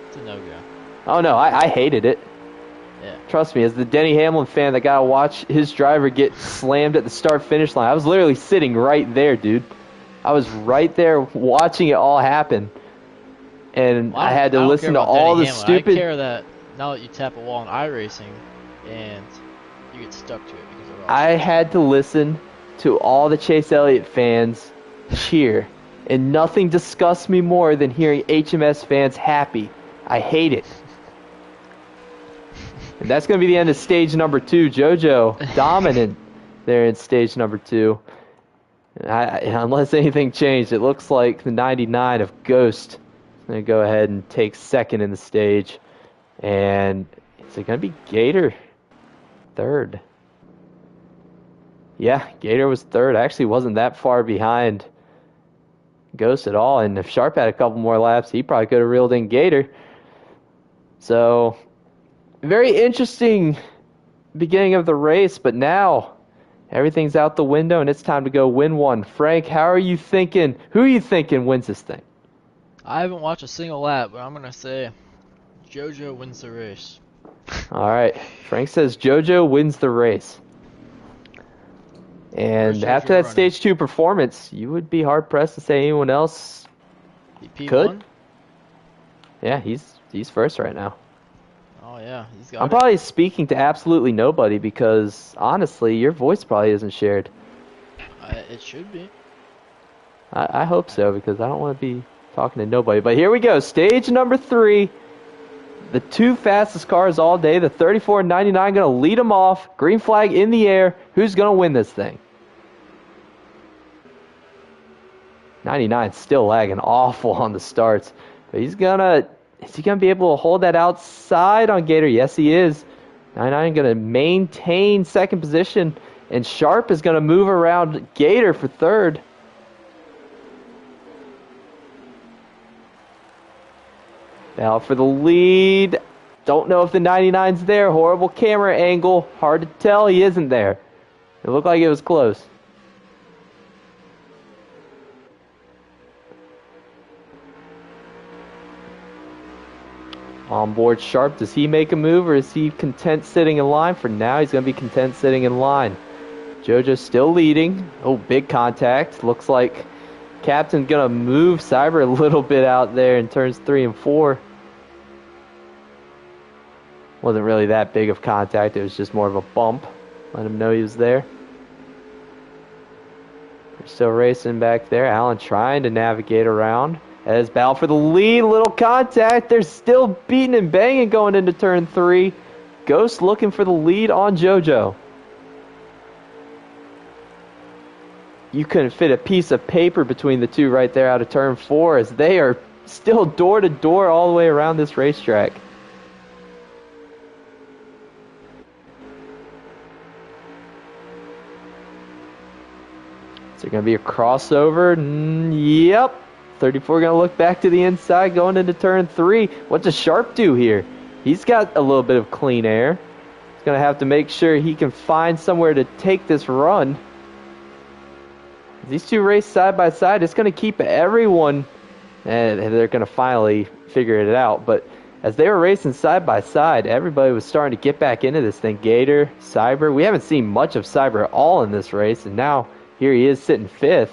it's a no-go. Oh no, I hated it. Yeah. Trust me, as the Denny Hamlin fan that got to watch his driver get slammed at the start-finish line, I was literally sitting right there, dude. I was right there watching it all happen. And Well, I had to listen to all the stupid... I care that now that you tap a wall in iRacing and you get stuck to it because of I had to listen to all the Chase Elliott fans cheer. And nothing disgusts me more than hearing HMS fans happy. I hate it. And that's going to be the end of stage number 2. JoJo dominant there in stage number 2. Unless anything changed, it looks like the 99 of Ghost is going to go ahead and take second in the stage. And is it going to be Gator third? Yeah, Gator was third. I actually wasn't that far behind Ghost at all, and if Sharp had a couple more laps, he probably could have reeled in Gator. So, very interesting beginning of the race, but now everything's out the window, and it's time to go win one. Frank, how are you thinking? Who are you thinking wins this thing? I haven't watched a single lap, but I'm going to say JoJo wins the race. All right, Frank says JoJo wins the race. And after that stage 2 performance, you would be hard pressed to say anyone else could. Yeah, he's first right now. Oh yeah, he's got I'm probably speaking to absolutely nobody because honestly, your voice probably isn't shared. It should be. I hope so because I don't want to be talking to nobody. But here we go, stage number 3. The 2 fastest cars all day, the 34 and 99 going to lead them off. Green flag in the air. Who's going to win this thing? 99 still lagging awful on the starts. But is he going to be able to hold that outside on Gator? Yes, he is. 99 going to maintain second position. And Sharp is going to move around Gator for third. Now for the lead. Don't know if the 99's there. Horrible camera angle. Hard to tell. He isn't there. It looked like it was close. On board Sharp. Does he make a move or is he content sitting in line? For now, he's going to be content sitting in line. JoJo's still leading. Oh, big contact. Looks like Captain's going to move Cyber a little bit out there in turns 3 and 4. Wasn't really that big of contact. It was just more of a bump. Let him know he was there. They're still racing back there. Allen trying to navigate around. As battle for the lead. Little contact. They're still beating and banging going into turn 3. Ghost looking for the lead on JoJo. You couldn't fit a piece of paper between the two right there out of turn 4 as they are still door to door all the way around this racetrack. Is there going to be a crossover? Yep. 34 going to look back to the inside going into turn 3. What does Sharp do here? He's got a little bit of clean air. He's going to have to make sure he can find somewhere to take this run. These two race side by side. It's going to keep everyone, and they're going to finally figure it out. But as they were racing side by side, everybody was starting to get back into this thing. Gator, Cyber. We haven't seen much of Cyber at all in this race, and now here he is sitting 5th.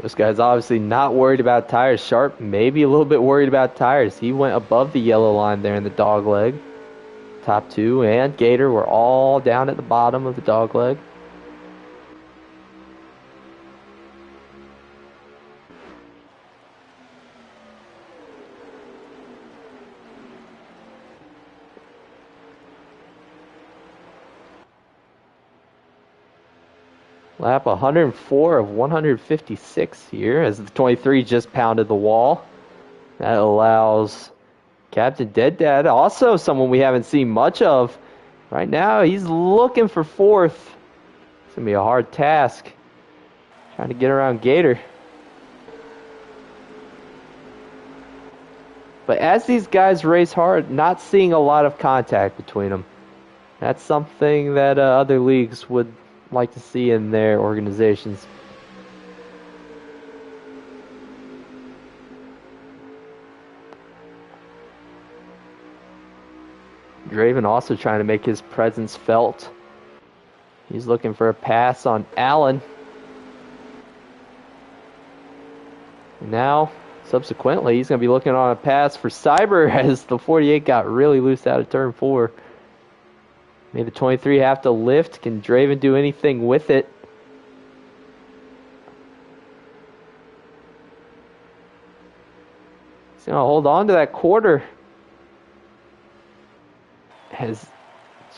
This guy's obviously not worried about tires. Sharp, maybe a little bit worried about tires. He went above the yellow line there in the dog leg. Top two and Gator were all down at the bottom of the dog leg. Lap 104 of 156 here as the 23 just pounded the wall. That allows Captain Dead Dad, also someone we haven't seen much of. Right now, he's looking for fourth. It's going to be a hard task trying to get around Gator. But as these guys race hard, not seeing a lot of contact between them. That's something that other leagues would like to see in their organizations. Draven also trying to make his presence felt. He's looking for a pass on Allen. Now, subsequently, he's going to be looking on a pass for Cyber as the 48 got really loose out of turn 4. May the 23 have to lift. Can Draven do anything with it? He's going to hold on to that quarter. Has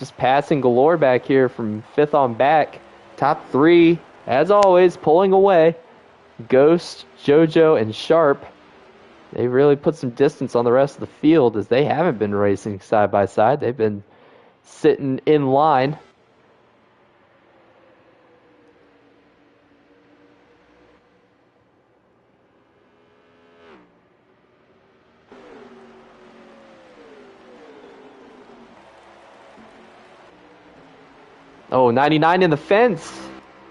just passing galore back here from 5th on back. Top 3, as always, pulling away. Ghost, JoJo, and Sharp. They really put some distance on the rest of the field as they haven't been racing side by side. They've been sitting in line. Oh, 99 in the fence.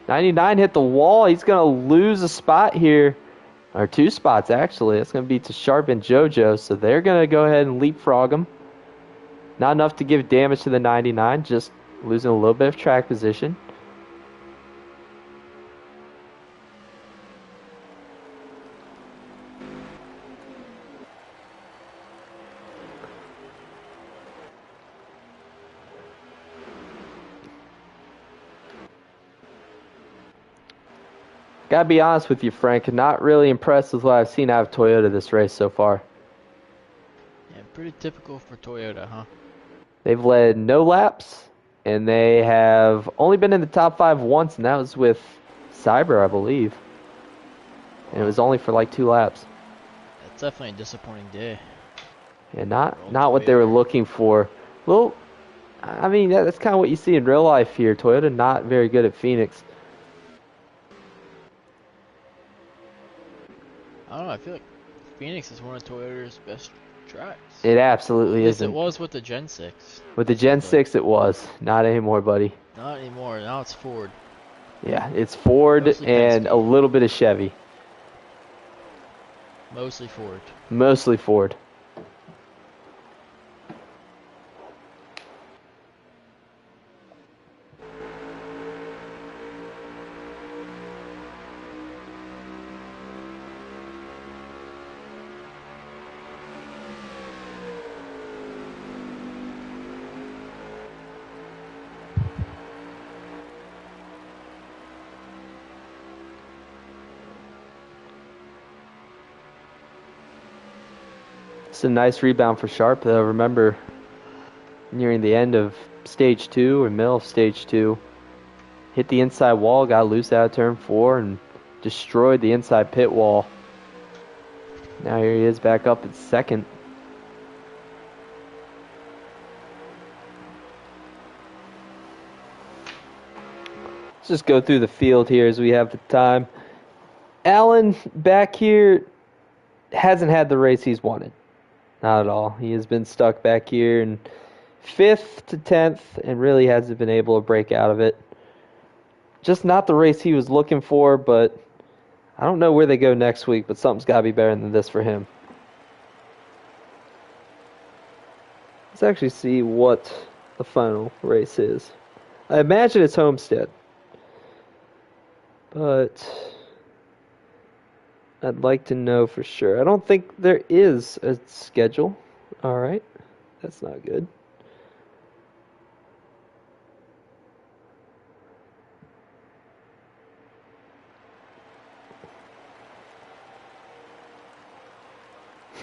99 hit the wall. He's going to lose a spot here. Or 2 spots, actually. It's going to be to Sharp and JoJo. So they're going to go ahead and leapfrog him. Not enough to give damage to the 99. Just losing a little bit of track position. Gotta be honest with you, Frank. Not really impressed with what I've seen out of Toyota this race so far. Yeah, pretty typical for Toyota, huh? They've led no laps, and they have only been in the top 5 once, and that was with Cyber, I believe. And it was only for like 2 laps. That's definitely a disappointing day. And not what they were looking for. Well, I mean, that's kind of what you see in real life here. Toyota not very good at Phoenix. I don't know, I feel like Phoenix is one of Toyota's best tracks. It absolutely At least isn't. it was with the Gen 6. With the Gen 6 it was. Not anymore, buddy. Not anymore, now it's Ford. Yeah, it's Ford Mostly and Penske. a little bit of Chevy. Mostly Ford. Mostly Ford. It's a nice rebound for Sharp, though. Remember, nearing the end of stage 2 or middle of stage 2, hit the inside wall, got loose out of turn 4, and destroyed the inside pit wall. Now here he is back up at 2nd. Let's just go through the field here as we have the time. Allen back here hasn't had the race he's wanted. Not at all. He has been stuck back here in 5th to 10th and really hasn't been able to break out of it. Just not the race he was looking for, but I don't know where they go next week, but something's got to be better than this for him. Let's actually see what the final race is. I imagine it's Homestead, but I'd like to know for sure. I don't think there is a schedule. All right, that's not good.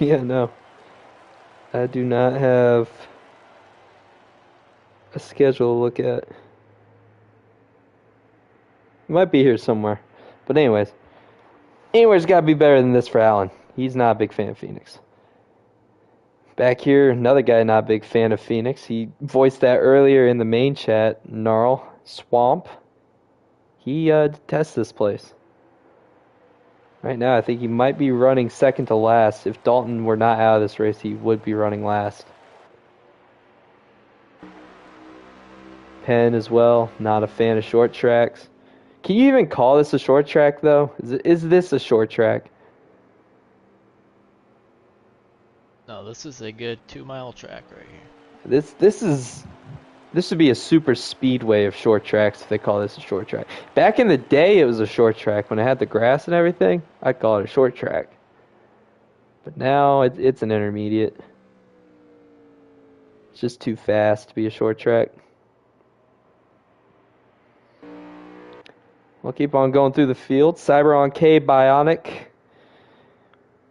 Yeah, no. I do not have a schedule to look at. It might be here somewhere. But anyways, got to be better than this for Allen. He's not a big fan of Phoenix. Back here, another guy not a big fan of Phoenix. He voiced that earlier in the main chat. NARL Swamp. He detests this place. Right now, I think he might be running second to last. If Dalton were not out of this race, he would be running last. Penn as well, not a fan of short tracks. Can you even call this a short track, though? Is this a short track? No, this is a good 2-mile track right here. This would be a super speedway of short tracks if they call this a short track. Back in the day, it was a short track when it had the grass and everything. I'd call it a short track. But now it's an intermediate. It's just too fast to be a short track. We'll keep on going through the field. Cyberon K Bionic.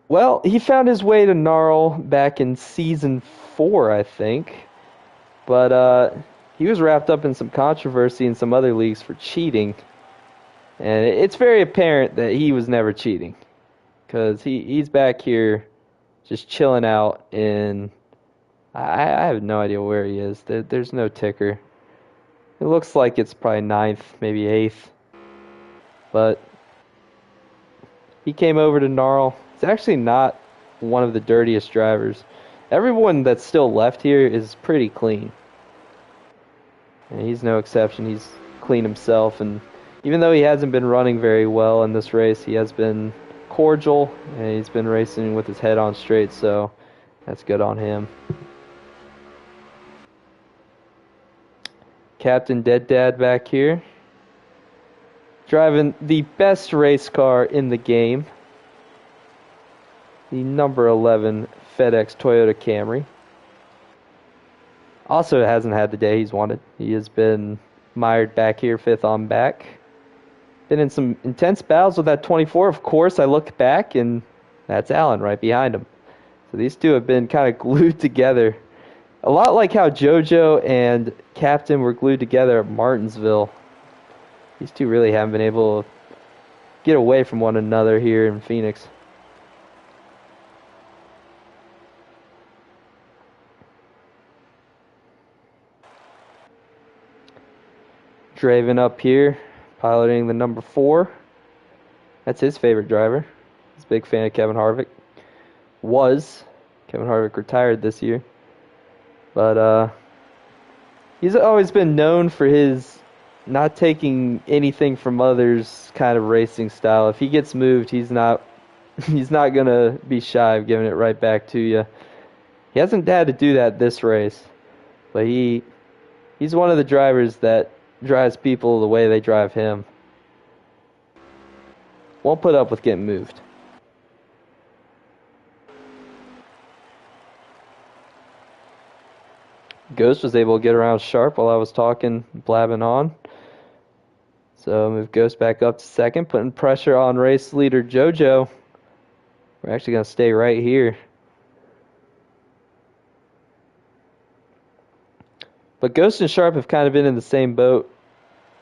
Well, he found his way to NARL back in season 4, I think. But he was wrapped up in some controversy in some other leagues for cheating. And it's very apparent that he was never cheating. Because he's back here just chilling out in... I have no idea where he is. There's no ticker. It looks like it's probably 9th, maybe 8th. But he came over to NARL. He's actually not one of the dirtiest drivers. Everyone that's still left here is pretty clean. And he's no exception. He's clean himself. And even though he hasn't been running very well in this race, he has been cordial. And he's been racing with his head on straight. So that's good on him. Captain Dead Dad back here. Driving the best race car in the game. The number 11 FedEx Toyota Camry. Also hasn't had the day he's wanted. He has been mired back here, 5th on back. Been in some intense battles with that 24. Of course, I look back and that's Allen right behind him. So these two have been kind of glued together. A lot like how JoJo and Captain were glued together at Martinsville. These two really haven't been able to get away from one another here in Phoenix. Draven up here, piloting the number 4. That's his favorite driver. He's a big fan of Kevin Harvick. Kevin Harvick retired this year. But he's always been known for his not taking anything from others kind of racing style. If he gets moved, he's not gonna be shy of giving it right back to you. He hasn't had to do that this race, but he's one of the drivers that drives people the way they drive him. Won't put up with getting moved. Ghost was able to get around Sharp while I was talking, blabbing on. So move Ghost back up to second, putting pressure on race leader JoJo. We're actually going to stay right here. But Ghost and Sharp have kind of been in the same boat.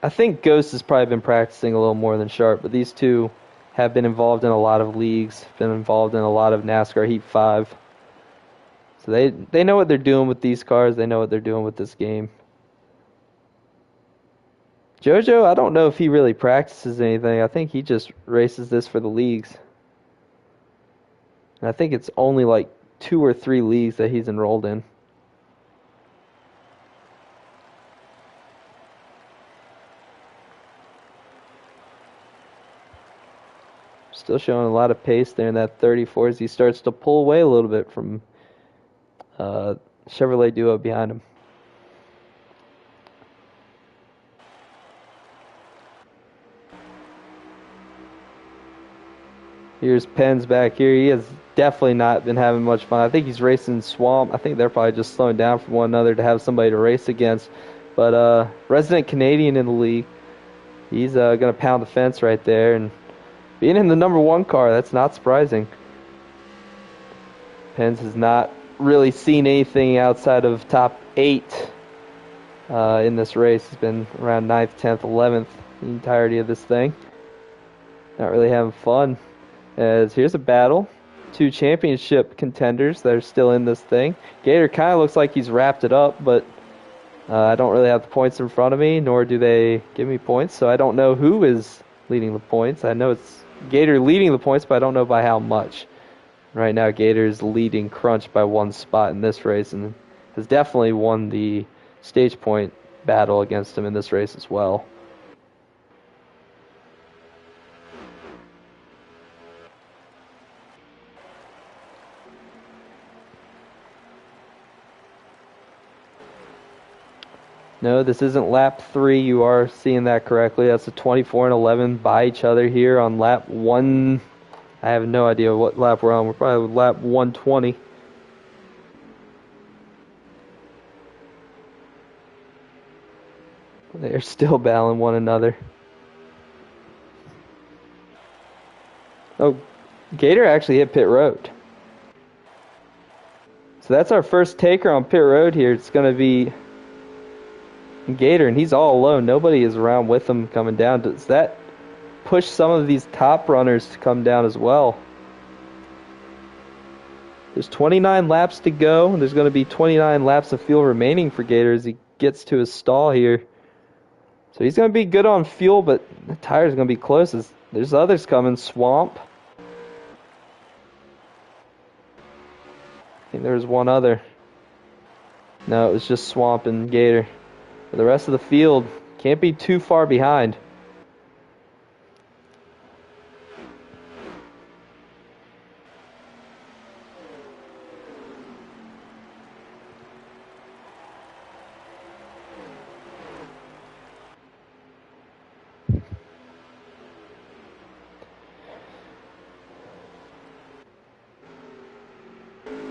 I think Ghost has probably been practicing a little more than Sharp, but these two have been involved in a lot of leagues, been involved in a lot of NASCAR Heat 5. So they know what they're doing with these cars. They know what they're doing with this game. JoJo, I don't know if he really practices anything. I think he just races this for the leagues. And I think it's only like 2 or 3 leagues that he's enrolled in. Still showing a lot of pace there in that 34 as he starts to pull away a little bit from Chevrolet duo behind him. Here's Penn's back here. He has definitely not been having much fun. I think he's racing Swamp. I think they're probably just slowing down from one another to have somebody to race against. But resident Canadian in the league, he's going to pound the fence right there. And being in the number 1 car, that's not surprising. Penn's has not really seen anything outside of top 8 in this race. He's been around 9th, 10th, 11th the entirety of this thing. Not really having fun. As here's a battle. 2 championship contenders that are still in this thing. Gator kind of looks like he's wrapped it up, but I don't really have the points in front of me, nor do they give me points, so I don't know who is leading the points. I know it's Gator leading the points, but I don't know by how much. Right now, Gator is leading Crunch by 1 spot in this race, and has definitely won the stage point battle against him in this race as well. No, this isn't lap 3. You are seeing that correctly. That's a 24 and 11 by each other here on lap 1. I have no idea what lap we're on. We're probably lap 120. They're still battling one another. Oh, Gator actually hit pit road. So that's our first taker on pit road here. It's going to be Gator, and he's all alone. Nobody is around with him coming down. Does that push some of these top runners to come down as well? There's 29 laps to go. There's going to be 29 laps of fuel remaining for Gator as he gets to his stall here. So he's going to be good on fuel, but the tires are going to be close. There's others coming. Swamp. I think there was one other. No, it was just Swamp and Gator. But the rest of the field can't be too far behind.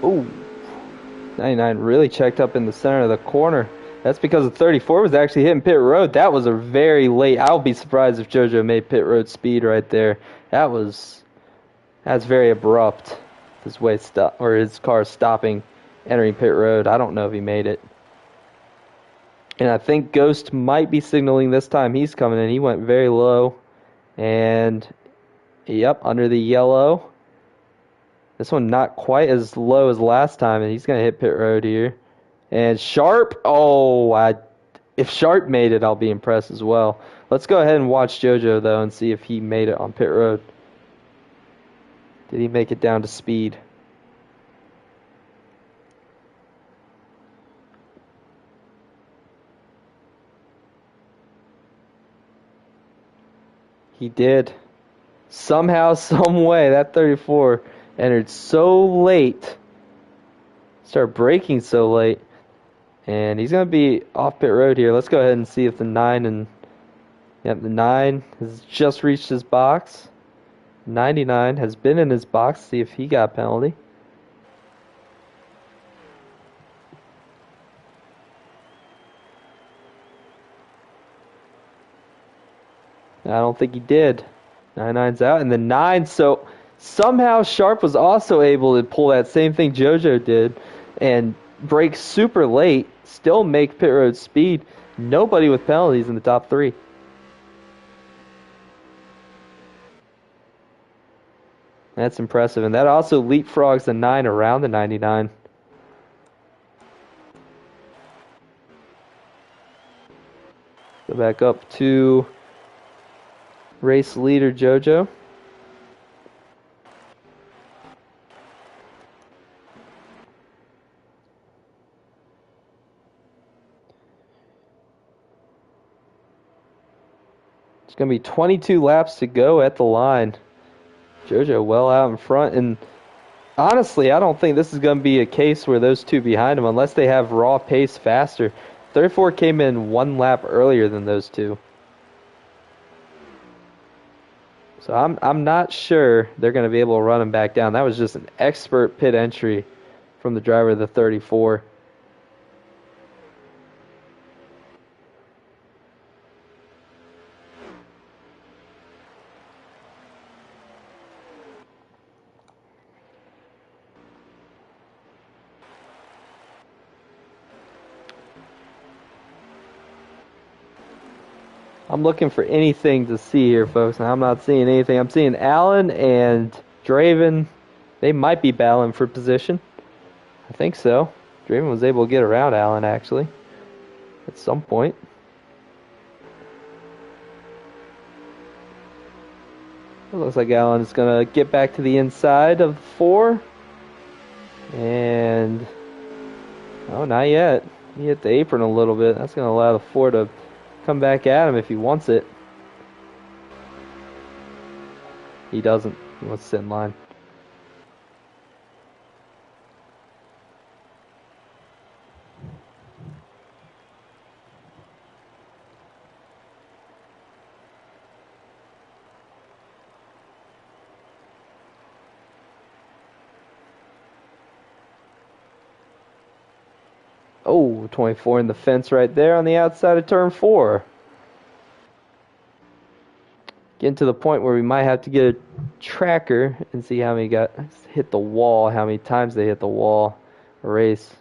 Ooh, 99 really checked up in the center of the corner. That's because the 34 was actually hitting pit road. That was a very late. I'll be surprised if JoJo made pit road speed right there. That's very abrupt. His car stopping, entering pit road. I don't know if he made it. And I think Ghost might be signaling this time he's coming in. He went very low. And, yep, under the yellow. This one not quite as low as last time, and he's going to hit pit road here. And Sharp, if Sharp made it, I'll be impressed as well. Let's go ahead and watch JoJo, though, and see if he made it on pit road. Did he make it down to speed? He did. Somehow, some way, that 34 entered so late. Started braking so late. And he's going to be off pit road here. Let's go ahead and see if the 9 the 9 has just reached his box. 99 has been in his box. See if he got a penalty. I don't think he did. 99's out, and the 9. So somehow Sharp was also able to pull that same thing JoJo did and brake super late, still make pit road speed. Nobody with penalties in the top 3. That's impressive, and that also leapfrogs the 9 around the 99. Go back up to race leader JoJo. It's going to be 22 laps to go at the line. JoJo well out in front, and honestly, I don't think this is going to be a case where those two behind him, unless they have raw pace faster. 34 came in 1 lap earlier than those two. So So I'm not sure they're going to be able to run him back down. That was just an expert pit entry from the driver of the 34. I'm looking for anything to see here, folks, and I'm not seeing anything. I'm seeing Allen and Draven. They might be battling for position. I think so. Draven was able to get around Allen, actually, at some point. It looks like Allen is going to get back to the inside of the 4. And, oh, not yet. He hit the apron a little bit. That's going to allow the 4 to come back at him if he wants it. He doesn't. He wants to sit in line. Oh, 24 in the fence right there on the outside of turn 4. Getting to the point where we might have to get a tracker and see how many got hit the wall, how many times they hit the wall. Erase.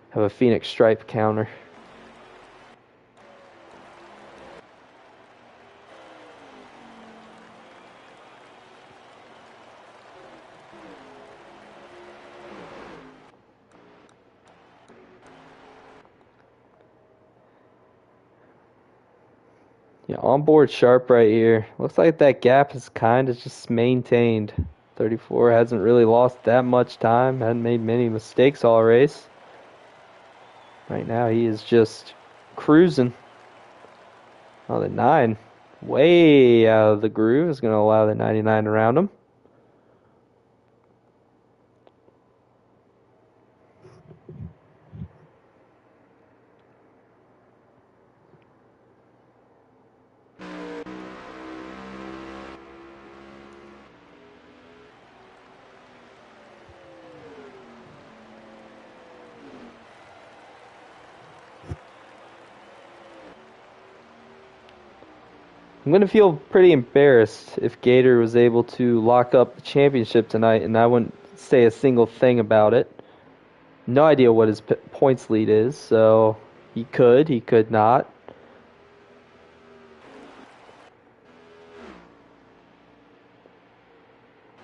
Have a Phoenix Stripe counter. Yeah, onboard sharp right here. Looks like that gap is kind of just maintained. 34 hasn't really lost that much time. Hadn't made many mistakes all race. Right now he is just cruising. Oh, the 9. Way out of the groove is going to allow the 99 around him. I'm going to feel pretty embarrassed if Gator was able to lock up the championship tonight, and I wouldn't say a single thing about it. No idea what his points lead is, so he could not.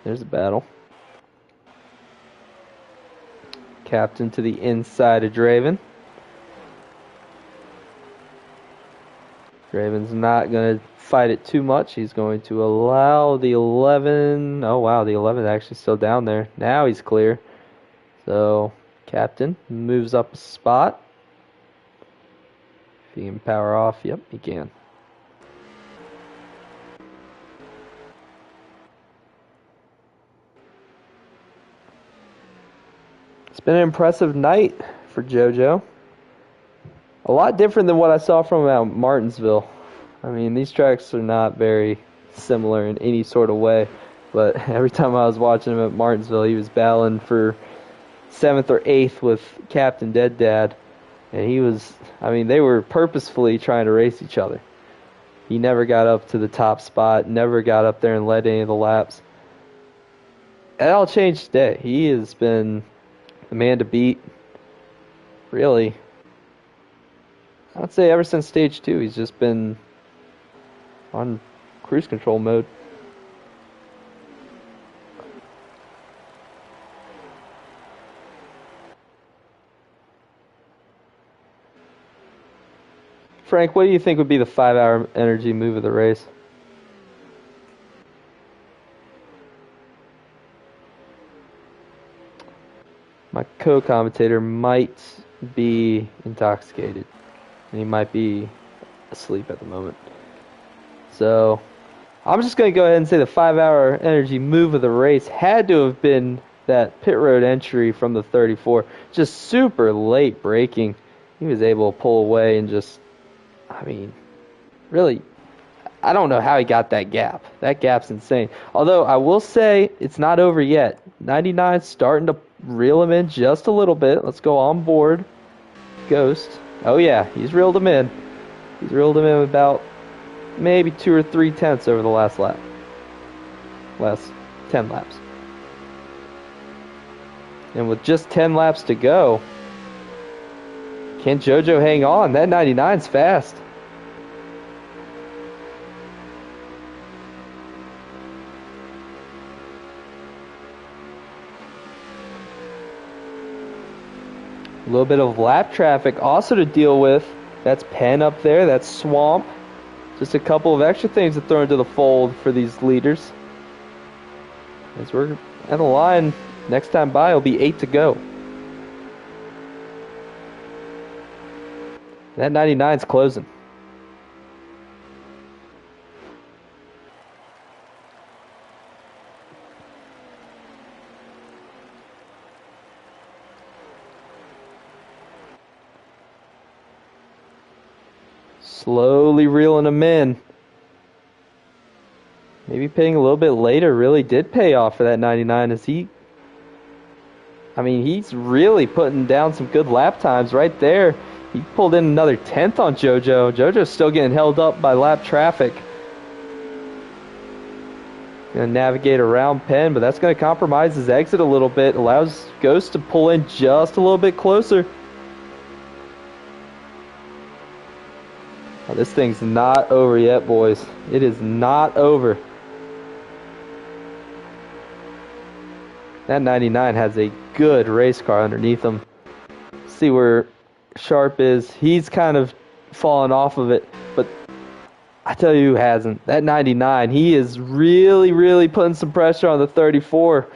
There's a battle. Captain to the inside of Draven. Draven's not going to fight it too much. He's going to allow the 11. Oh, wow, the 11 is actually still down there. Now he's clear. So, Captain moves up a spot. If he can power off, yep, he can. It's been an impressive night for JoJo. A lot different than what I saw from Martinsville. I mean, these tracks are not very similar in any sort of way, but every time I was watching him at Martinsville, he was battling for 7th or 8th with Captain Dead Dad, and he was, I mean, they were purposefully trying to race each other. He never got up to the top spot, never got up there and led any of the laps. It all changed today. He has been the man to beat, really. I'd say ever since stage 2, he's just been on cruise control mode. Frank, what do you think would be the 5-hour energy move of the race? My co-commentator might be intoxicated, and he might be asleep at the moment. So, I'm just going to go ahead and say the 5-hour energy move of the race had to have been that pit road entry from the 34. Just super late braking. He was able to pull away and just, I mean, really, I don't know how he got that gap. That gap's insane. Although I will say it's not over yet. 99 starting to reel him in just a little bit. Let's go on board. Ghost. Oh yeah, he's reeled him in. He's reeled him in about maybe 2 or 3 tenths over the last lap. Last 10 laps. And with just 10 laps to go, can JoJo hang on? That 99's fast. A little bit of lap traffic also to deal with. That's pen up there. That's swamp. Just a couple of extra things to throw into the fold for these leaders. As we're at the line, next time by will be 8 to go. That 99's closing. Slowly reeling him in. Maybe paying a little bit later really did pay off for that 99 as he's really putting down some good lap times right there. He pulled in another 10th on JoJo. JoJo's still getting held up by lap traffic. Gonna navigate around Penn, but that's gonna compromise his exit a little bit. Allows Ghost to pull in just a little bit closer. Oh, this thing's not over yet, boys. It is not over. That 99 has a good race car underneath him. See where Sharp is. He's kind of fallen off of it, but I tell you who hasn't. That 99, he is really, really putting some pressure on the 34.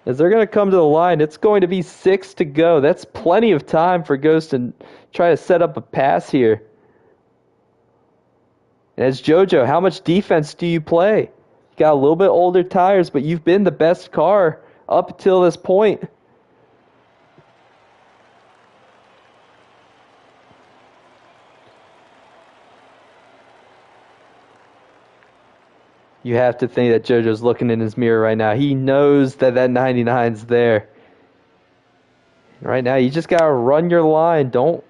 As they're going to come to the line, it's going to be 6 to go. That's plenty of time for Ghost to try to set up a pass here. And as JoJo, how much defense do you play? You got a little bit older tires, but you've been the best car up until this point. You have to think that JoJo's looking in his mirror right now. He knows that that 99's there. Right now, you just gotta run your line. Don't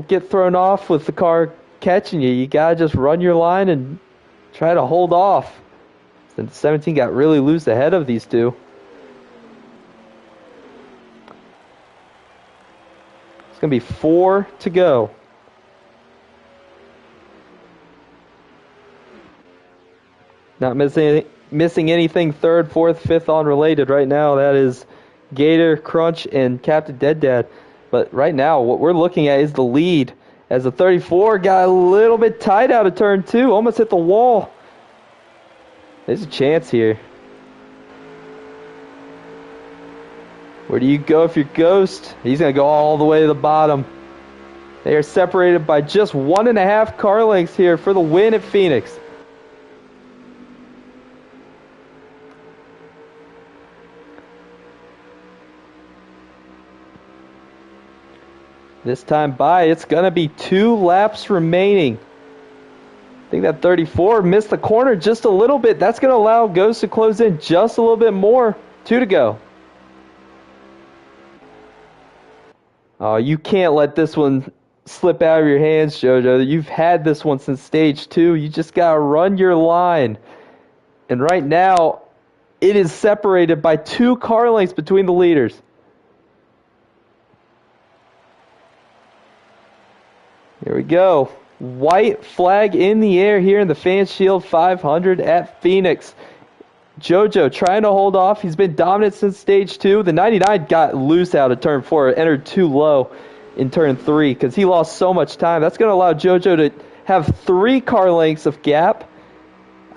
get thrown off with the car catching you. You gotta just run your line and try to hold off. Since 17 got really loose ahead of these two. It's gonna be 4 to go. Not missing anything third, fourth, fifth on related right now. That is Gator, Crunch, and Captain Dead Dad. But right now, what we're looking at is the lead. As the 34 got a little bit tight out of turn 2, almost hit the wall. There's a chance here. Where do you go if you're Ghost? He's going to go all the way to the bottom. They are separated by just 1.5 car lengths here for the win at Phoenix. This time by, it's going to be 2 laps remaining. I think that 34 missed the corner just a little bit. That's going to allow Ghost to close in just a little bit more. 2 to go. Oh, you can't let this one slip out of your hands, JoJo. You've had this one since stage 2. You just got to run your line. And right now, it is separated by 2 car lengths between the leaders. Here we go. White flag in the air here in the Fan Shield 500 at Phoenix. JoJo trying to hold off. He's been dominant since stage 2. The 99 got loose out of turn 4. Entered too low in turn 3 because he lost so much time. That's going to allow JoJo to have 3 car lengths of gap.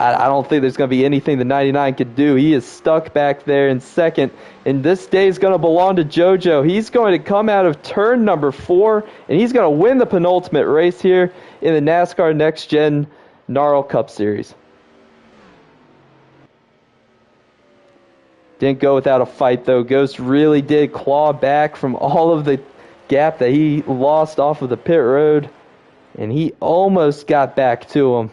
I don't think there's going to be anything the 99 could do. He is stuck back there in second. And this day is going to belong to JoJo. He's going to come out of turn number 4, and he's going to win the penultimate race here in the NASCAR Next Gen NARL Cup Series. Didn't go without a fight, though. Ghost really did claw back from all of the gap that he lost off of the pit road, and he almost got back to him.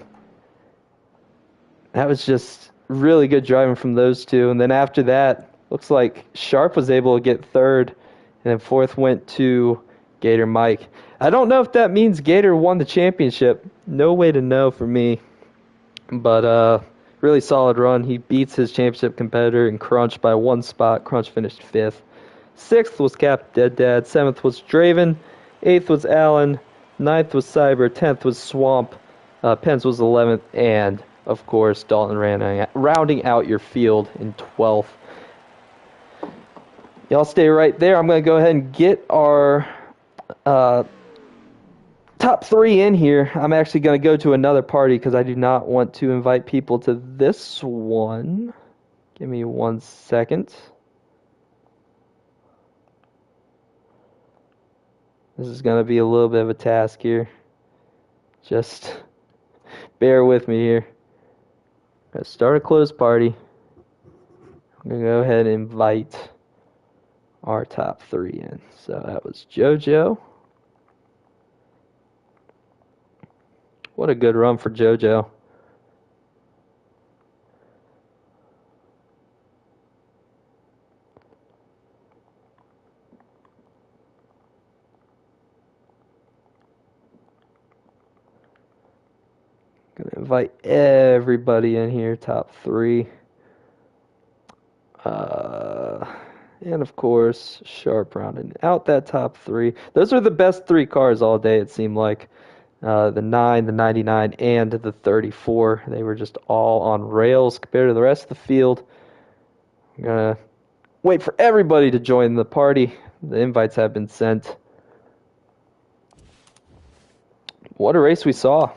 That was just really good driving from those two. And then after that, looks like Sharp was able to get third, and then fourth went to Gator Mike. I don't know if that means Gator won the championship. No way to know for me. But really solid run. He beats his championship competitor in Crunch by one spot. Crunch finished fifth. Sixth was Cap Dead Dad. Seventh was Draven. Eighth was Allen. Ninth was Cyber. 10th was Swamp. Pence was 11th. And, of course, Dalton rounding out your field in 12th. Y'all stay right there. I'm going to go ahead and get our top three in here. I'm actually going to go to another party because I do not want to invite people to this one. Give me 1 second. This is going to be a little bit of a task here. Just bear with me here. I'm going to start a closed party. I'm going to go ahead and invite our top three in. So that was JoJo. What a good run for JoJo. Gonna invite everybody in here, top three. And of course, Sharp rounding out that top three. Those are the best three cars all day, it seemed like. The 9, the 99, and the 34. They were just all on rails compared to the rest of the field. I'm gonna wait for everybody to join the party. The invites have been sent. What a race we saw.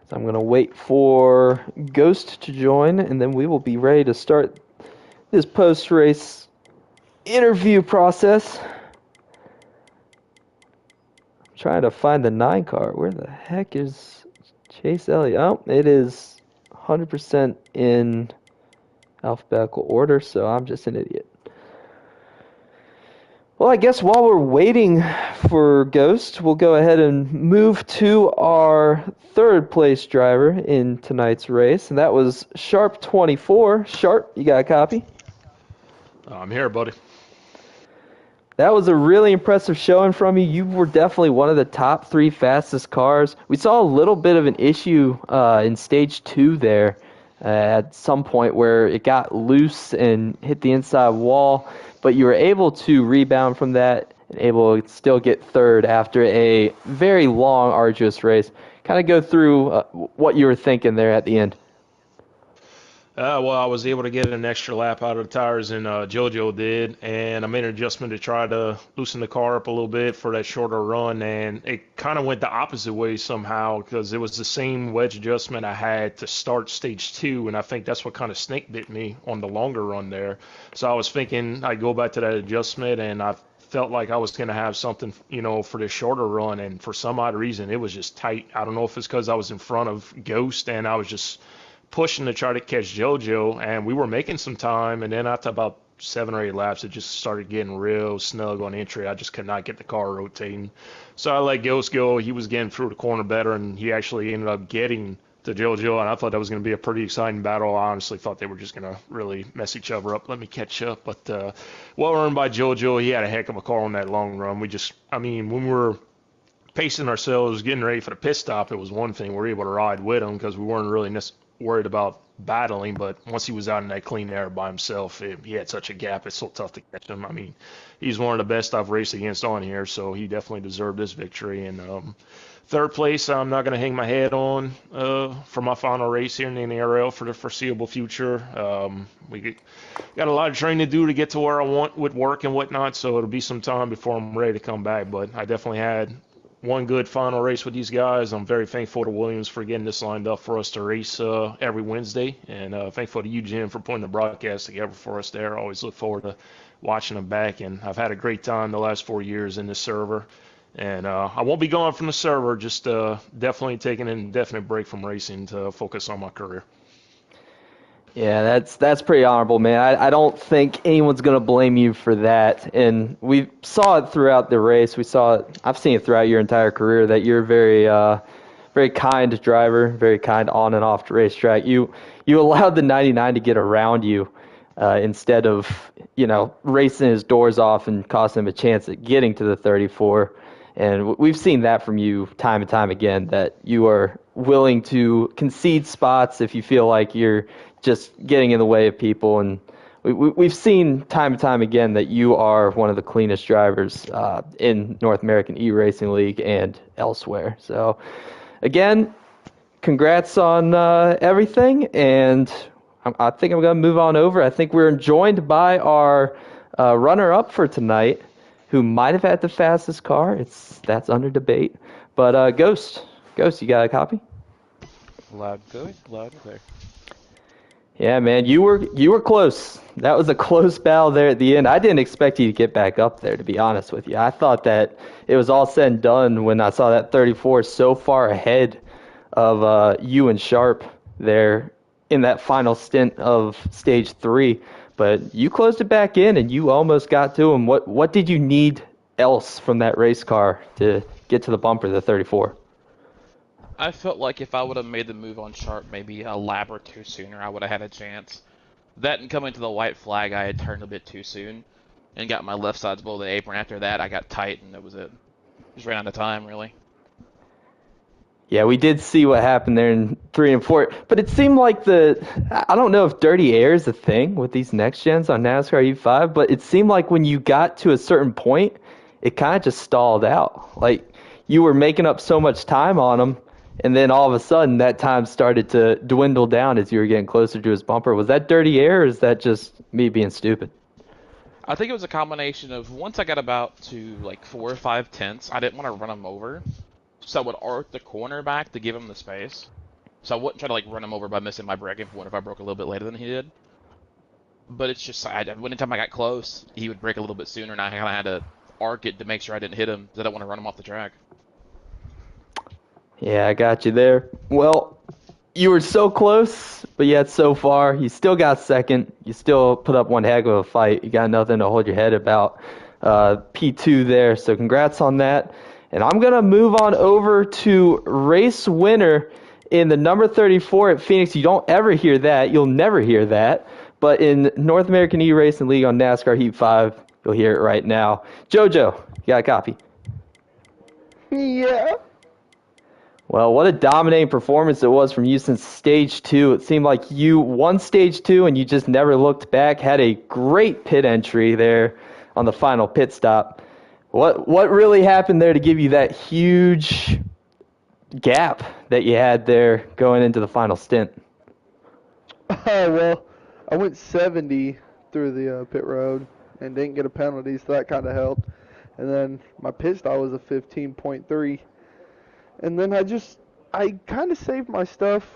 So I'm going to wait for Ghost to join, and then we will be ready to start this post-race interview process. I'm trying to find the 9 car. Where the heck is Chase Elliott? Oh, it is 100% in alphabetical order, so I'm just an idiot. Well, I guess while we're waiting for Ghost, we'll go ahead and move to our third place driver in tonight's race, and that was Sharp 24. Sharp, you got a copy? I'm here, buddy. That was a really impressive showing from you. You were definitely one of the top 3 fastest cars. We saw a little bit of an issue in stage 2 there at some point where it got loose and hit the inside wall, but you were able to rebound from that and able to still get third after a very long, arduous race. Kind of go through what you were thinking there at the end. Well, I was able to get an extra lap out of the tires than JoJo did, and I made an adjustment to try to loosen the car up a little bit for that shorter run, and it kind of went the opposite way somehow because it was the same wedge adjustment I had to start stage 2, and I think that's what kind of snake bit me on the longer run there. So I was thinking I'd go back to that adjustment, and I felt like I was going to have something, for the shorter run, and for some odd reason, it was just tight. I don't know if it's because I was in front of Ghost and I was just pushing to try to catch JoJo, and we were making some time, and then after about 7 or 8 laps, it just started getting real snug on entry. I just could not get the car rotating. So I let Ghost go. He was getting through the corner better, and he actually ended up getting to JoJo, and I thought that was going to be a pretty exciting battle. I honestly thought they were just going to really mess each other up, let me catch up. But well earned by JoJo. He had a heck of a car on that long run. When we were pacing ourselves, getting ready for the pit stop, it was one thing. We were able to ride with him because we weren't really worried about battling, but once he was out in that clean air by himself, he had such a gap. It's so tough to catch him. He's one of the best I've raced against on here, so he definitely deserved this victory. And third place, I'm not going to hang my head on for my final race here in the NARL for the foreseeable future. We got a lot of training to do to get to where I want with work and whatnot, so it'll be some time before I'm ready to come back, but I definitely had one good final race with these guys. I'm very thankful to Williams for getting this lined up for us to race every Wednesday, and thankful to you, Jim, for putting the broadcast together for us there. I always look forward to watching them back, and I've had a great time the last 4 years in this server, And I won't be going from the server, just definitely taking an indefinite break from racing to focus on my career. Yeah, that's pretty honorable, man. I don't think anyone's gonna blame you for that. And we saw it throughout the race. We saw it. I've seen it throughout your entire career that you're very kind driver, very kind on and off the racetrack. You allowed the 99 to get around you instead of racing his doors off and costing him a chance at getting to the 34. And we've seen that from you time and time again, that you are willing to concede spots if you feel like you're just getting in the way of people. And we've seen time and time again that you are one of the cleanest drivers in North American E-Racing League and elsewhere. So, again, congrats on everything. And I think I'm going to move on over. I think we're joined by our runner-up for tonight, who might have had the fastest car. That's under debate. But Ghost, you got a copy? Loud good, loud and clear. Yeah, man, you were close. That was a close battle there at the end. I didn't expect you to get back up there, to be honest with you. I thought that it was all said and done when I saw that 34 so far ahead of you and Sharp there in that final stint of stage 3. But you closed it back in and you almost got to him. What did you need else from that race car to get to the bumper, the 34? I felt like if I would have made the move on Sharp maybe a lap or two sooner, I would have had a chance. That and coming to the white flag, I had turned a bit too soon and got my left sides below the apron. After that, I got tight and that was it. Just ran out of time, really. Yeah, we did see what happened there in 3 and 4, but it seemed like I don't know if dirty air is a thing with these next gens on NASCAR E5, but it seemed like when you got to a certain point, it kind of just stalled out. Like you were making up so much time on him, and then all of a sudden that time started to dwindle down as you were getting closer to his bumper. Was that dirty air, or is that just me being stupid? I think it was a combination of once I got about to like 4 or 5 tenths, I didn't want to run him over. So I would arc the corner back to give him the space. So I wouldn't try to like run him over by missing my braking point if I broke a little bit later than he did. But it's just, anytime I got close, he would break a little bit sooner, and I kind of had to arc it to make sure I didn't hit him, because I don't want to run him off the track. Yeah, I got you there. Well, you were so close, but yet so far. You still got second. You still put up one heck of a fight. You got nothing to hold your head about. P2 there, so congrats on that. And I'm going to move on over to race winner in the number 34 at Phoenix. You don't ever hear that. You'll never hear that. But in North American E-Racing League on NASCAR Heat 5, you'll hear it right now. JoJo, you got a copy? Yeah. Well, what a dominating performance it was from you since stage 2. It seemed like you won stage 2 and you just never looked back. Had a great pit entry there on the final pit stop. What really happened there to give you that huge gap that you had there going into the final stint? Well, I went 70 through the pit road and didn't get a penalty, so that kind of helped. And then my pit stop was a 15.3. And then I kind of saved my stuff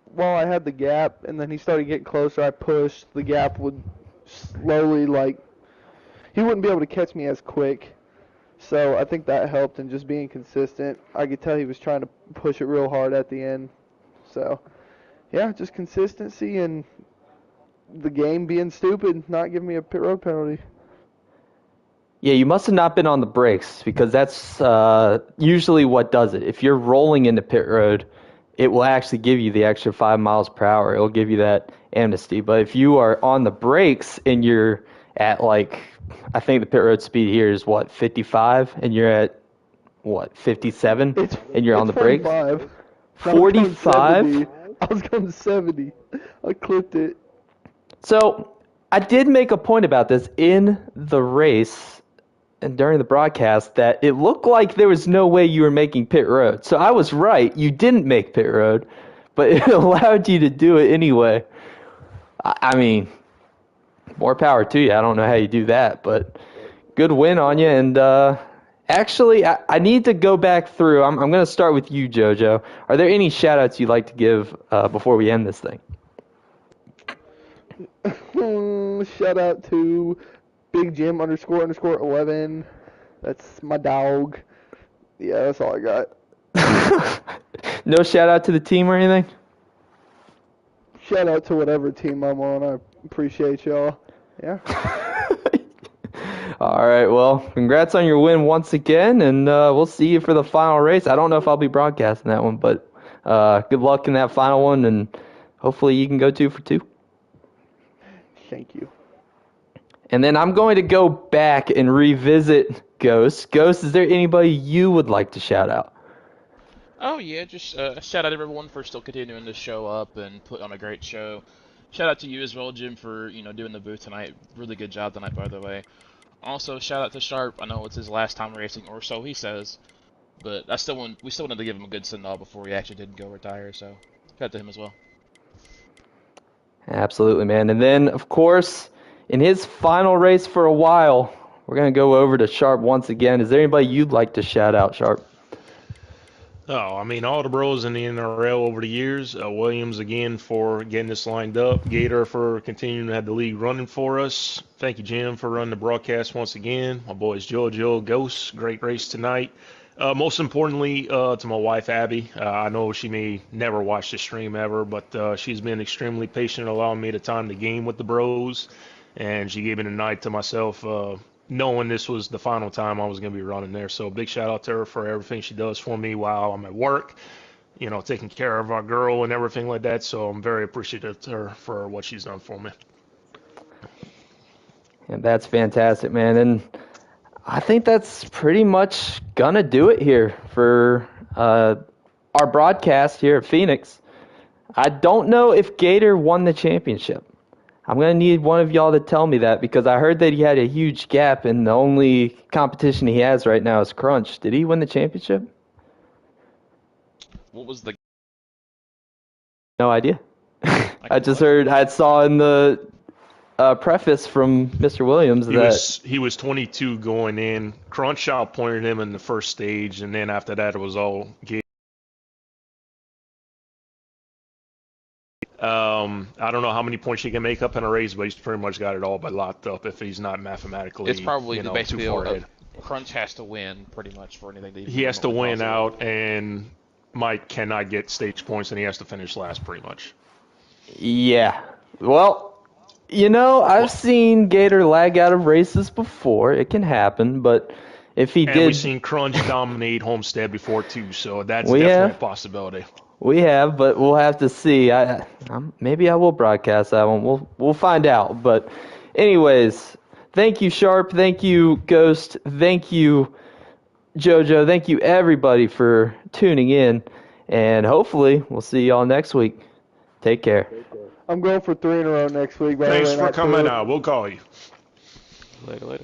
while I had the gap, and then he started getting closer. I pushed. The gap would slowly, he wouldn't be able to catch me as quick. So I think that helped, and just being consistent. I could tell he was trying to push it real hard at the end. So, yeah, just consistency and the game being stupid, not giving me a pit road penalty. Yeah, you must have not been on the brakes, because that's usually what does it. If you're rolling into pit road, it will actually give you the extra 5 miles per hour. It will give you that amnesty. But if you are on the brakes and you're at I think the pit road speed here is 55, and you're at 57, and you're on the brakes. 45. 45. I was going 70. I clipped it. So I did make a point about this in the race and during the broadcast that it looked like there was no way you were making pit road. So I was right. You didn't make pit road, but it allowed you to do it anyway. I mean, more power to you. I don't know how you do that, but good win on you. And actually, I need to go back through. I'm going to start with you, JoJo. Are there any shout-outs you'd like to give before we end this thing? Shout out to Big Jim ___11. That's my dog. Yeah, that's all I got. No shout out to the team or anything? Shout out to whatever team I'm on. I appreciate y'all. Yeah. All right, well, congrats on your win once again, and we'll see you for the final race. I don't know if I'll be broadcasting that one, but good luck in that final one, and hopefully you can go 2 for 2. Thank you. And then I'm going to go back and revisit Ghost. Ghost, is there anybody you would like to shout out? Oh yeah, just shout out everyone for still continuing to show up and put on a great show. Shout out to you as well, Jim, for doing the booth tonight. Really good job tonight, by the way. Also, shout out to Sharp. I know it's his last time racing, or so he says, but we still wanted to give him a good send off before he actually did go retire. So shout out to him as well. Absolutely, man. And then, of course, in his final race for a while, we're going to go over to Sharp once again. Is there anybody you'd like to shout out, Sharp? Oh, I mean, all the bros in the NRL over the years. Williams again for getting this lined up. Gator for continuing to have the league running for us. Thank you, Jim, for running the broadcast once again. My boys JoJo, Ghost, great race tonight. Most importantly, to my wife Abby. I know she may never watch the stream ever, but she's been extremely patient, allowing me the time to game with the bros, and she gave me the night to myself. Knowing this was the final time I was going to be running there. So big shout out to her for everything she does for me while I'm at work, taking care of our girl and everything like that. So I'm very appreciative to her for what she's done for me. And that's fantastic, man. And I think that's pretty much going to do it here for our broadcast here at Phoenix. I don't know if Gator won the championship. I'm going to need one of y'all to tell me that because I heard that he had a huge gap and the only competition he has right now is Crunch. Did he win the championship? What was the? No idea. I saw in the preface from Mr. Williams he was 22 going in. Crunch outpointed him in the first stage, and then after that it was all Gator. I don't know how many points he can make up in a race, but he's pretty much got it all but locked up if he's not mathematically It's probably basically too far ahead. Crunch has to win pretty much for anything. He has to win out, and Mike cannot get stage points, and he has to finish last pretty much. Yeah. Well, I've seen Gator lag out of races before. It can happen, but if he did... And we've seen Crunch dominate Homestead before, too, so that's definitely a possibility. We have, but we'll have to see. Maybe I will broadcast that one. We'll find out. But anyways, thank you, Sharp. Thank you, Ghost. Thank you, JoJo. Thank you, everybody, for tuning in. And hopefully, we'll see y'all next week. Take care. I'm going for 3 in a row next week. Thanks for coming out. We'll call you. Later.